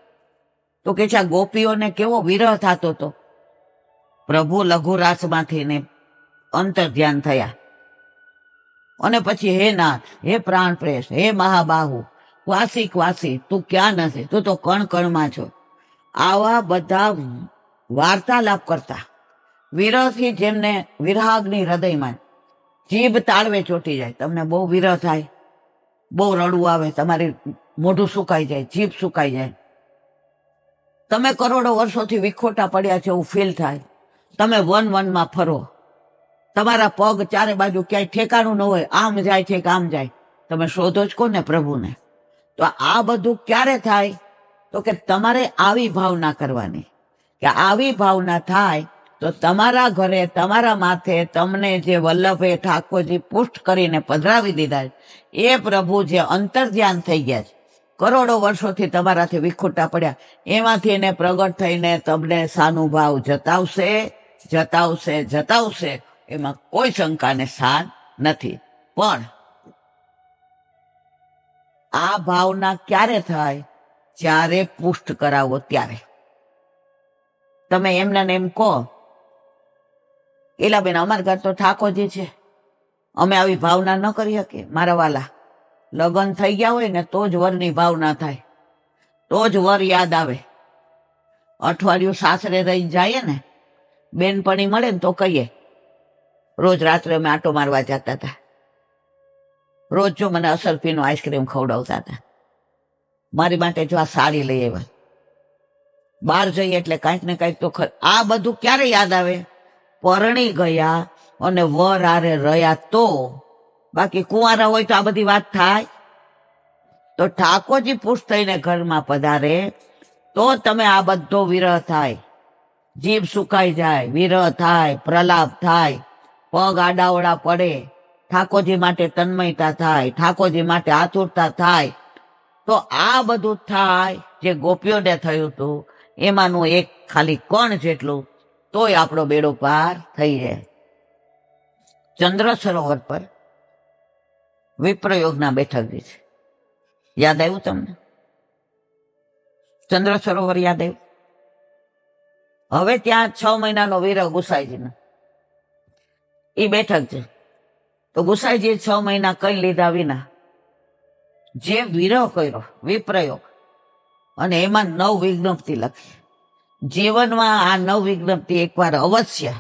તો કે છે આ ગોપીઓને કેવો વિરહ થતો હતો. પ્રભુ લઘુરાસમાંથી ને અંતર ધ્યાન થયા અને પછી હે નાથ, હે પ્રાણ પ્રેસ, હે મહાબાહુ, ક્વાસી ક્વાસી તું ક્યાં નથી, તું તો કણ કણમાં છો. આવા બધા વાર્તાલાપ કરતા વિરહથી જેમને વિરહાગ્નિ હૃદયમાં જીભ તાળવે ચોટી જાય. તમને બહુ વિરહ થાય, બહુ રડવું આવે, તમારી મોઢું સુકાઈ જાય, જીભ સુકાઈ જાય, તમે કરોડો વર્ષોથી વિખોટા પડ્યા છે એવું ફીલ થાય. તમે વનમાં ફરો, તમારા પગ ચારે બાજુ ક્યાંય ઠેકાણું ન હોય, આમ જાય છે કે આમ જાય, તમે શોધો જ કોને? પ્રભુને. તો આ બધું ક્યારે થાય? તો કે તમારે આવી ભાવના કરવાની, કે આવી ભાવના થાય તો તમારા ઘરે તમારા માથે તમને જે વલ્લભે ઠાકોરજી પુષ્ટ કરીને પધરાવી દીધા એ પ્રભુ જે અંતર્ધ્યાન થઈ ગયા છે, કરોડો વર્ષોથી તમારાથી વિખૂટા પડ્યા, એમાંથી એને પ્રગટ થઈને તમને સાનુભાવ જતાવશે જતાવશે જતાવશે, એમાં કોઈ શંકાને સ્થાન નથી. પણ આ ભાવના ક્યારે થાય? જ્યારે પુષ્ટ કરાવો ત્યારે. તમે એમને એમ કહો એલા બેન અમારા ઘર તો ઠાકોરજી છે, અમે આવી ભાવના ન કરી શકીએ. મારા વાલા, લગ્ન થઈ ગયા હોય ને તો જ વરની ભાવના થાય, તો જ વર યાદ આવે. અઠવાડિયું સાસરે રહી જાય ને, બેનપણી મળે ને તો કહીએ રોજ રાત્રે અમે આટો મારવા જતા હતા, રોજ જો મને અસરફીનો આઈસ્ક્રીમ ખવડાવતા હતા, મારી માટે જો આ સાડી લઈ આવ્યા, બહાર જઈએ એટલે કાંઈક ને કાંઈક તો આ બધું ક્યારે યાદ આવે? પરણી ગયા અને વર આરે રહ્યા તો. બાકી કુંવારા હોય તો આ બધી વાત થાય? તો ઠાકોરજી પુષ્ટ થઈને ઘરમાં પધારે તો તમે આ બધો વિરહ થાય, જીભ સુકાઈ જાય, વિરહ થાય, પ્રલાપ થાય, પગ આડાવડા પડે, ઠાકોરજી માટે તન્મયતા થાય, ઠાકોરજી માટે આતુરતા થાય. તો આ બધું થાય જે ગોપીઓને થયું હતું એમાંનું એક ખાલી કણ જેટલું, તોય આપણો બેડો પાર થઈ જાય. ચંદ્ર સરોવર પર વિપ્રયોગના બેઠક છે, યાદ આવ્યું તમને? ચંદ્ર સરોવર યાદ આવ્યું? હવે ત્યાં 6 મહિનાનો વિરહ ગુસાઈજીનો એ બેઠક છે. તો ગુસાઈજીએ 6 મહિના કઈ લીધા વિના જે વિરહ કર્યો, વિપ્રયોગ, અને એમાં 9 વિજ્ઞપ્તિ લખી. જીવનમાં આ 9 વિજ્ઞપ્તિ એકવાર અવશ્ય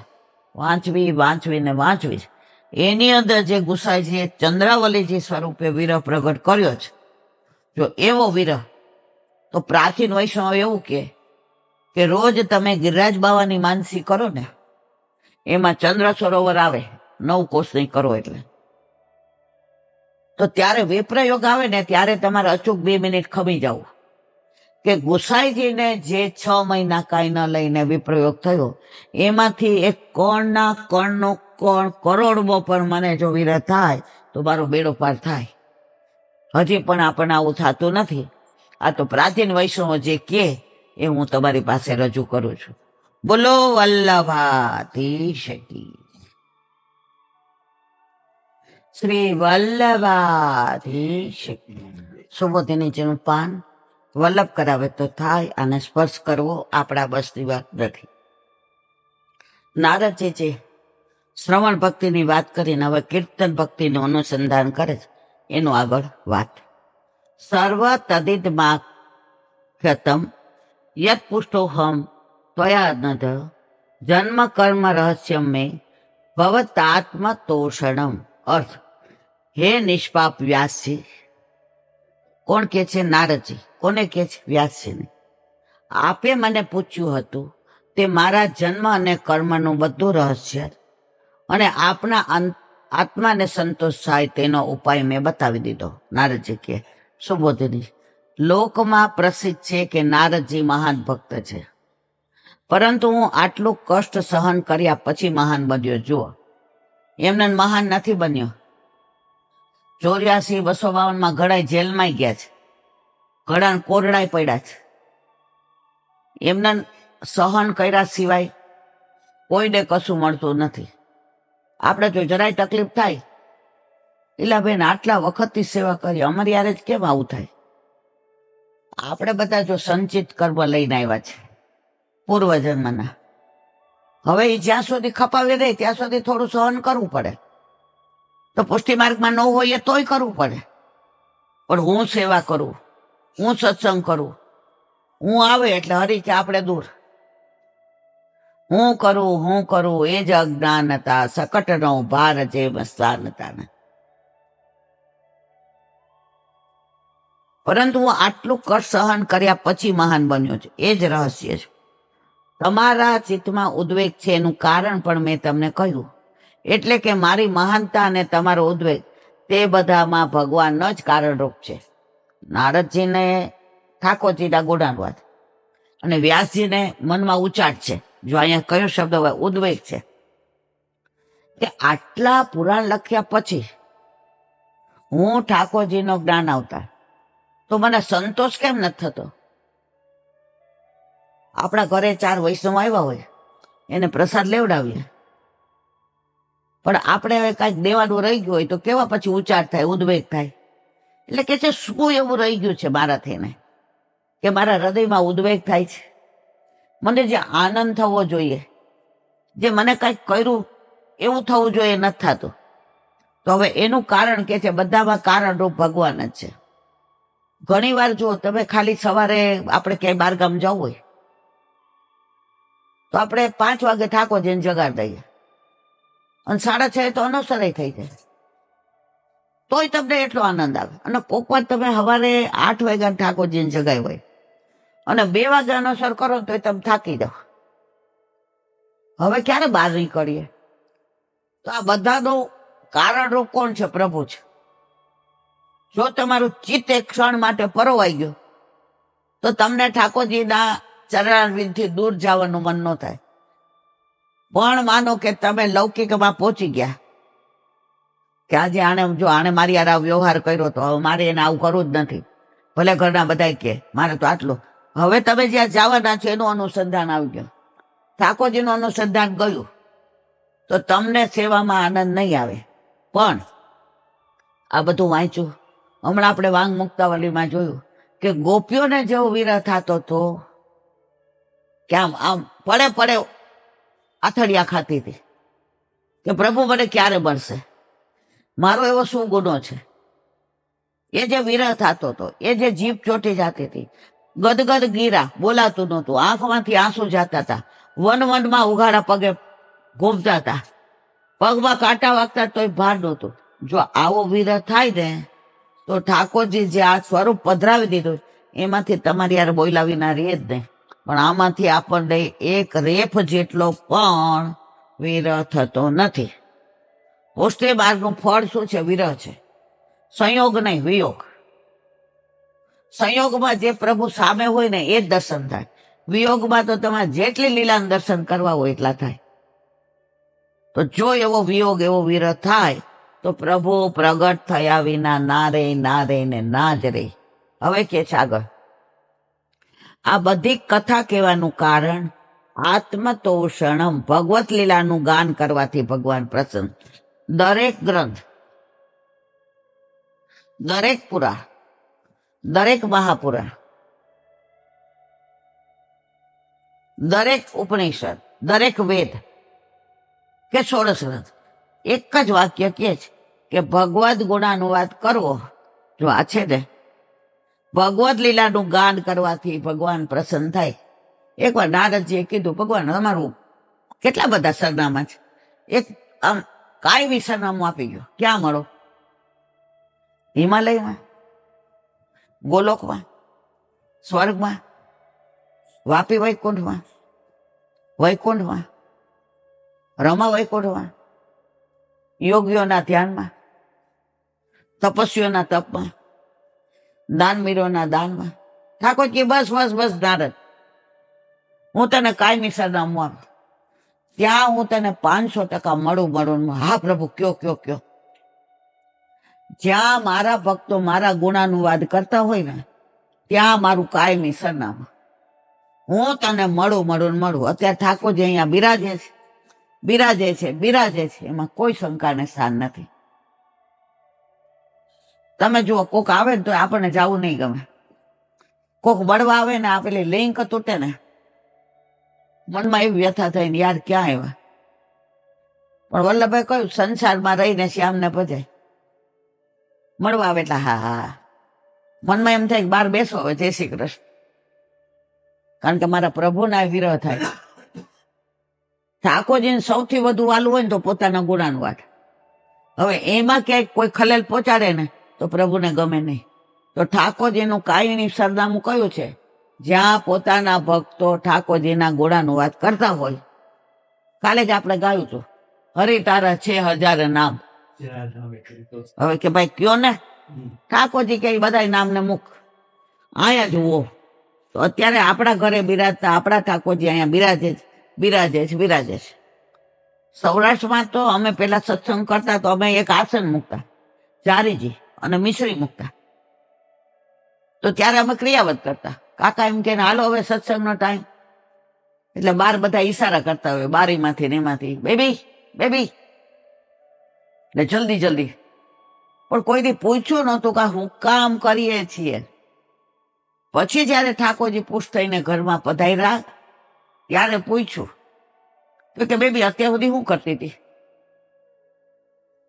વાંચવી ને વાંચવી. એની અંદર જે ગુસાઈજીએ ચંદ્રાવલીજી સ્વરૂપે વિરહ પ્રગટ કર્યો છે, જો એવો વિરહ તો પ્રાચીન વૈષ્ણવ એવું કે રોજ તમે ગિરિરાજ બાવાની માનસી કરો ને, એમાં ચંદ્ર સરોવર આવે 9 કોષની કરો એટલે, તો ત્યારે વિપ્રયોગ આવે ને ત્યારે તમારે અચૂક 2 મિનિટ ખમી જવું, કે ગુસાઈજીને જે 6 મહિના કાંઈ ન લઈને વિપ્રયોગ થયો, એમાંથી એક કણના કણનો કણ કરોડમો પણ મને જો વિરહ થાય તો મારો બેડો પાર થાય. હજી પણ આપણને આવું થતું નથી. આ તો પ્રાચીન વૈષ્ણવો જે કહે એ હું તમારી પાસે રજૂ કરું છું. બોલો વલ્લભાધીશ કી, શ્રી વલ્લભાધીશ કી. સુબોધી નીચેનું પાન વલ્લભ કરાવે તો થાય, આને સ્પર્શ કરવો આપણા બસની વાત નથી. નારદજી શ્રવણ ભક્તિની વાત કરીને હવે કીર્તન ભક્તિનું અનુસંધાન કરે છે. એનું આગળ વાત. સર્વ તદિદમાખ્યતમ યત પુષ્ટોહમ ત્વયાનદ જન્મ કર્મ રહસ્યમ મે ભવતાત્મતોષણમ. અર્થ, હે નિષ્પાપ વ્યાસજી. કોણ કે છે? નારદજી. કોને કે છે? વ્યાસજીને. આપે મને પૂછ્યું હતું તે મારા જન્મ અને કર્મનું બધું રહસ્ય અને આપના આત્માને સંતોષ થાય તેનો ઉપાય મેં બતાવી દીધો. નારદજી કે, સુબોધિની, લોકમાં પ્રસિદ્ધ છે કે નારદજી મહાન ભક્ત છે, પરંતુ હું આટલું કષ્ટ સહન કર્યા પછી મહાન બન્યો. જુઓ, એમને મહાન નથી બન્યો. 84-252 ઘણા જેલમાં ગયા છે, ઘણા કોરડાય પડ્યા છે. એમને સહન કર્યા સિવાય કોઈને કશું મળતું નથી. આપણે જો જરાય તકલીફ થાય, એલા બેન આટલા વખતથી સેવા કરી, અમારી યારે જ કેમ આવું થાય? આપણે બધા જો સંચિત કર્મ લઈને આવ્યા છે પૂર્વજન્મના. હવે એ જ્યાં સુધી ખપાવી રહે ત્યાં સુધી થોડું સહન કરવું પડે. તો પુષ્ટિ માર્ગમાં ન હોય એ તોય કરવું પડે. પણ હું સેવા કરું, હું સત્સંગ કરું, હું આવે એટલે હરી કે આપણે દૂર. હું કરું એ જ અજ્ઞાનતા, સકટનો ભાર જેમ સ્થાનતા. પરંતુ હું આટલું કષ્ટ સહન કર્યા પછી મહાન બન્યો છું. એ જ રહસ્ય છે. તમારા ચિત્તમાં ઉદ્વેગ છે એનું કારણ પણ મેં તમને કહ્યું. એટલે કે મારી મહાનતા અને તમારો ઉદ્વેગ તે બધામાં ભગવાન જ કારણરૂપ છે. નારદજીને ઠાકોરજીના ગુણાનુવાદ અને વ્યાસજીને મનમાં ઉચાટ છે. જો અહીંયા કયો શબ્દ હોય? ઉદ્વેગ છે. કે આટલા પુરાણ લખ્યા પછી હું ઠાકોરજીનો જ્ઞાન આવતા તો મને સંતોષ કેમ નથી થતો? આપણા ઘરે 4 વૈષ્ણવ આવ્યા હોય, એને પ્રસાદ લેવડાવીએ, પણ આપણે હવે કાંઈક દેવાનું રહી ગયું હોય તો કેવા પછી ઉચાર થાય, ઉદ્વેગ થાય. એટલે કે છે શું એવું રહી ગયું છે મારાથી ને કે મારા હૃદયમાં ઉદ્વેગ થાય છે? મને જે આનંદ થવો જોઈએ, જે મને કાંઈક કર્યું એવું થવું જોઈએ, નથી થતું. તો હવે એનું કારણ કે છે બધામાં કારણરૂપ ભગવાન જ છે. ઘણી વાર જો તમે ખાલી સવારે આપણે ક્યાંય બહારગામ જવું હોય તો આપણે 5 વાગે ઠાકોરજીને જગાડ દઈએ અને 6:30 તો અનવસરાય થઈ જાય, તોય તમને એટલો આનંદ આવે. અને કોક વાર તમે સવારે 8 વાગ્યા ઠાકોરજીને જગાવ્યો હોય અને 2 વાગે અનવસર કરો તો તમે થાકી જાઓ. હવે ક્યારે બહાર નીકળીએ? તો આ બધાનું કારણરૂપ કોણ છે? પ્રભુ છે. જો તમારું ચિત્ત એક ક્ષણ માટે પરોવાઈ ગયું તો તમને ઠાકોરજીના ચરણારવિંદથી દૂર જવાનું મન ન થાય. પણ માનો કે તમે લૌકિકમાં પહોંચી ગયા કે આજે આણે મારી યાર વ્યવહાર કર્યો તો હવે મારે એને આવું કરવું જ નથી, ભલે ઘરના બધા કે મારે તો આટલું. હવે તમે જ્યાં જવાના છો એનું અનુસંધાન આવી ગયું, ઠાકોરજીનું અનુસંધાન ગયું તો તમને સેવામાં આનંદ નહીં આવે. પણ આ બધું વાંચ્યું, હમણાં આપણે વાંગ મુક્તાવલીમાં જોયું કે ગોપીઓને જેવો વિરહ થતો હતો કે આમ પડે આથડિયા ખાતી હતી કે પ્રભુ મને ક્યારે મળશે, મારો એવો શું ગુનો છે? એ જે વિરહ થતો હતો, એ જે જીભ ચોટી જતી હતી, ગદગદ ગીરા, બોલાતું નહોતું, આંખમાંથી આંસુ જતા હતા, વનમાં ઉઘાડા પગે ઘૂમતા હતા, પગમાં કાંટા વાગતા તોય ભાર નહોતું. જો આવો વિરહ થાય ને તો ઠાકોરજી જે આ સ્વરૂપ પધરાવી દીધું એમાંથી તમારી યાર બોયલા વિના રહે જ નહીં. પણ આમાંથી આપણને એક રેફ જેટલો પણ વિરહ થતો નથી. પુષ્ટિ માર્ગનું ફળ શું છે? વિરહ છે. સંયોગ નહીં, વિયોગ. સંયોગમાં જે પ્રભુ સામે હોય ને એ જ દર્શન થાય. વિયોગમાં તો તમારે જેટલી લીલાનું દર્શન કરવા હોય એટલા થાય. તો જો એવો વિયોગ એવો વિરહ થાય તો પ્રભુ પ્રગટ થયા વિના ના રે ના રે ને ના જ રે. હવે કે છે આગળ, આ બધી કથા કહેવાનું કારણ આત્મતોષણમ, ભગવત લીલાનું ગાન કરવાથી ભગવાન પ્રસન્ન. દરેક ગ્રંથ, દરેક પુરાણ, દરેક મહાપુરાણ, દરેક ઉપનિષદ, દરેક વેદ કે ષોડશ ગ્રંથ એક જ વાક્ય કહે છે કે ભગવદ ગુણાનુવાદ કરવો. જો આ છે ને, ભગવદ લીલાનું ગાન કરવાથી ભગવાન પ્રસન્ન થાય. એકવાર નારદજીએ કીધું, ભગવાન તમારું કેટલા બધા સરનામા છે, એક આમ કાયમી સરનામું આપી ગયો. ક્યાં મળો? હિમાલયમાં, ગોલોકમાં, સ્વર્ગમાં, વાપી વૈકુંઠમાં, વૈકુંઠમાં, રમા વૈકુંઠમાં, યોગીઓના ધ્યાનમાં, તપસ્વીઓના તપમાં, દાનવીરોના દાનમાં. ઠાકોરજી બસ બસ બસ નારદ, હું તને કાયમી સરનામું આપું, ત્યાં હું તને 500% મળું. હા પ્રભુ, કયો કયો કયો. જ્યાં મારા ભક્તો મારા ગુણાનુવાદ કરતા હોય ને ત્યાં મારું કાયમી સરનામું, હું તને મળું. અત્યારે ઠાકોરજી અહીંયા બિરાજે છે, એમાં કોઈ શંકાને સ્થાન નથી. તમે જુઓ, કોક આવે ને તો આપણને જવું નહીં ગમે. કોક બળવા આવે ને, આ પેલી લિંક તૂટે ને, મનમાં એવી વ્યથા થઈને યાર ક્યાં આવ્યા. પણ વલ્લભભાઈ કહ્યું, સંસારમાં રહીને શ્યામને ભજાય. મળવા આવે એટલે હા હા, મનમાં એમ થાય કે બહાર બેસો હવે, જય શ્રી કૃષ્ણ. કારણ કે મારા પ્રભુના વિરહ થાય. ઠાકોરજીને સૌથી વધુ વાલું હોય ને તો પોતાના ગુણાનુવાદ. હવે એમાં ક્યાંક કોઈ ખલેલ પહોંચાડે ને તો પ્રભુને ગમે નહીં. તો ઠાકોરજીનું કાયમી સરનામું કયું છે? જ્યાં પોતાના ભક્તો ઠાકોરજીના ગુણાનુવાદ કરતા હોય. કાલે જ આપણે ગાયું હતું, હરિ તારા 6000 નામ. હવે કે ભાઈ કયો ને, ઠાકોરજી કે બધા નામને મૂક, અહીંયા જુઓ. તો અત્યારે આપણા ઘરે બિરાજતા આપણા ઠાકોરજી અહીંયા બિરાજે છે. સૌરાષ્ટ્રમાં તો અમે પેલા સત્સંગ કરતા તો અમે એક આસન મૂકતા, ચારીજી અને મિશ્રી મૂકતા. તો ત્યારે અમે ક્રિયાવત કરતા. કાકા એમ કે હાલો હવે સત્સંગનો ટાઈમ. એટલે બાર બધા ઈશારા કરતા હોય, બારીમાંથી ને એમાંથી, બેબી એટલે જલ્દી. પણ કોઈથી પૂછ્યું નહોતું કે હું કામ કરીએ છીએ. પછી જયારે ઠાકોરજી પુષ્ટ થઈને ઘરમાં પધાર્યા ત્યારે પૂછ્યું કે બેબી અત્યાર સુધી શું કરતી હતી?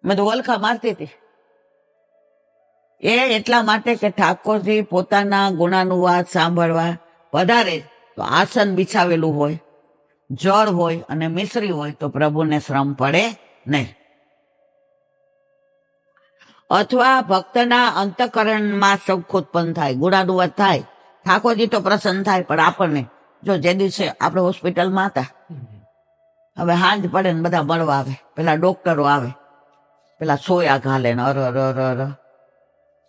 મેં તો વલખા મારતી હતી. એ એટલા માટે કે ઠાકોરજી પોતાના ગુણાનુવાદ સાંભળવા પધારે તો આસન બિછાવેલું હોય, જળ હોય અને મિશ્રી હોય તો પ્રભુને શ્રમ પડે નહીં. અથવા ભક્તના અંતઃકરણમાં સુખ ઉત્પન્ન થાય, ગુણાનુવાદ થાય, ઠાકોરજી તો પ્રસન્ન થાય. પણ આપણને જો જે દિવસે આપણે હોસ્પિટલમાં હતા, હવે હાંજ પડે ને બધા મળવા આવે, પેલા ડોક્ટરો આવે, પેલા સોયા ઘાલે ને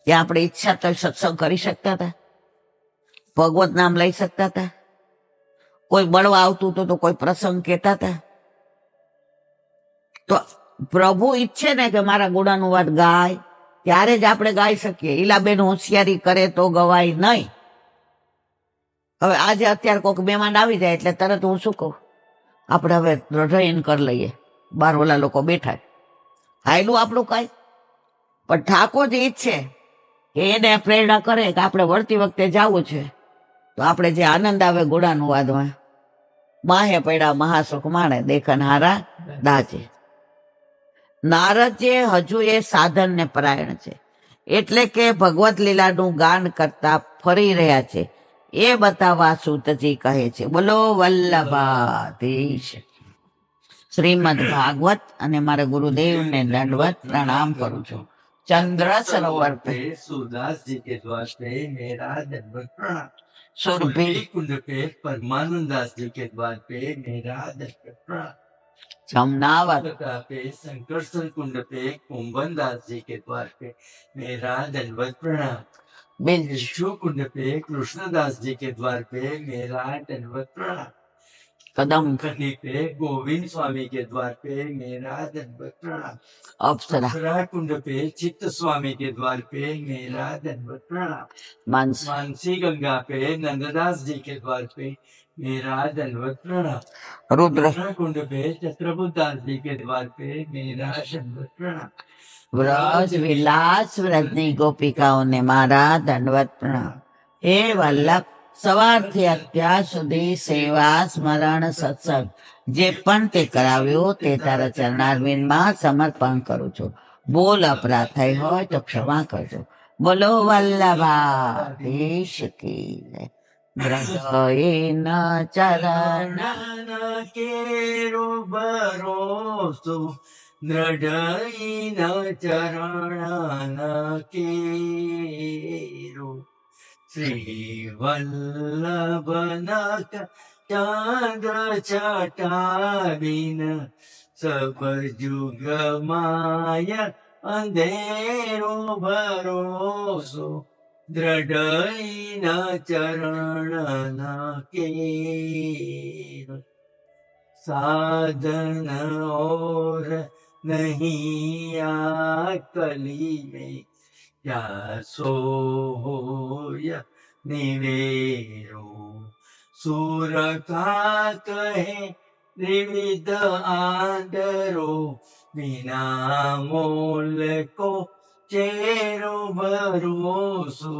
ત્યાં આપણે ઈચ્છા તો સત્સંગ કરી શકતા હતા, ભગવત નામ લઈ શકતા હતા. કોઈ મળવા આવતું તો કોઈ પ્રસંગ કહેતા હતા. તો પ્રભુ ઈચ્છે ને કે મારા ગુણાનુવાદ ગાય, ત્યારે જ આપણે ગાઈ શકીએ. ઈલાબેન હોશિયારી કરે તો ગવાય નહીં. હવે આજે અત્યારે કોઈક મહેમાન આવી જાય એટલે તરત હું શું કહું, આપણે હવે રઢાઈને કરી લઈએ, બાર ઓલા લોકો બેઠા, હાયલું આપણું કાંઈ. પણ ઠાકોરજી ઈચ્છે કે એને પ્રેરણા કરે કે આપણે વળતી વખતે જવું છે તો આપણે જે આનંદ આવે ગુણાનુવાદમાં, માહે પડ્યા મહાસુખ માણે દેખન હારા દાજે. નારદજી હજુ એ સાધન ને પરાયણ છે, એટલે કે ભગવત લીલાનું ગાન કરતા ફરી રહ્યા છે એ બતાવવા સૂતજી કહે છે. બોલો વલ્લભાધીશ. શ્રીમદ ભાગવત. અને મારા ગુરુદેવને દંડવત પ્રણામ કરું છું. चंद्र सरोवर पे सूरदास जी के द्वार पे मेरा दंडवत प्रणाम। सुरभि कुंड पे परमानंद दास जी के द्वार पे मेरा दंडवत प्रणाम। जमनावत पे संकर्षण कुंड पे कुंभन दास जी के द्वार पे मेरा दंडवत प्रणाम। बिल्कुल भिक्षु कुंड पे कृष्णदास जी के द्वार पे मेरा दंडवत प्रणाम। कदम खड़ी पे गोविंद स्वामी के द्वार पे मेरा दंडवत प्रणाम। अप्सरा अप्सरा कुंड पे चित्त स्वामी के द्वार पे मेरा दंडवत प्रणाम। मानस मानसी गंगा पे नंददास जी के द्वार पे मेरा दंडवत प्रणाम। रुद्र रुद्रा कुंड पे छत्रबुद्धास जी के द्वार पे मेरा दंडवत प्रणाम। વ્રજ વિલાસ વ્રજની ગોપિકાઓને મારા દંડવત પ્રણામ. હે વલ્લભ, સવારથી અત્યાર સુધી સેવા સ્મરણ સત્સંગ જે પણ તે કરાવ્યું તે તારા ચરણારવિંદમાં સમર્પણ કરું છું. બોલ અપરાધ થઈ હોય તો ક્ષમા કરજો. બોલો વલ્લભાધીશ કી જય. હૃદયન ચરણ ચરણ કેરો ભરોસો દ્રઢઈન ચરણ કેરો શ્રી વલ્લભનક ચંદ્ર ચટાબિન સબ જુગ માય અંધેરો ભરોસો દ્રઢઈન ચરણ કેરો साधन और नहीं कली में क्या सोय निवेरो सुर का कहे त्रिविध आदरो बिना मोल को चेरो भरोसो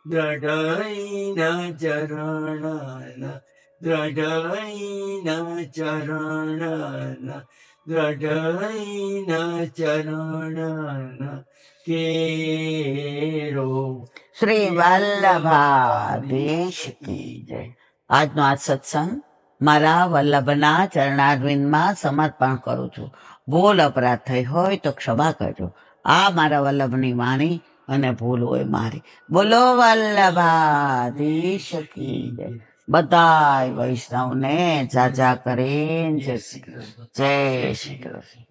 દ્રઢઈન ચરણ દ્રઢઈન ચરણ દ્રઢઈન ચરણ કેરો શ્રી વલ્લભાધીશ કી જય. આજનો આ સત્સંગ મારા વલ્લભના ચરણારવિંદમાં સમર્પણ કરું છું. ભૂલ અપરાધ થઈ હોય તો ક્ષમા કરજો. આ મારા વલ્લભની વાણી અને ભૂલ હોય મારી. બોલો વલ્લભાધીશ કી જય. બધાય વૈષ્ણવને જાજા કરીને જય શ્રી કૃષ્ણ. જય શ્રી કૃષ્ણ.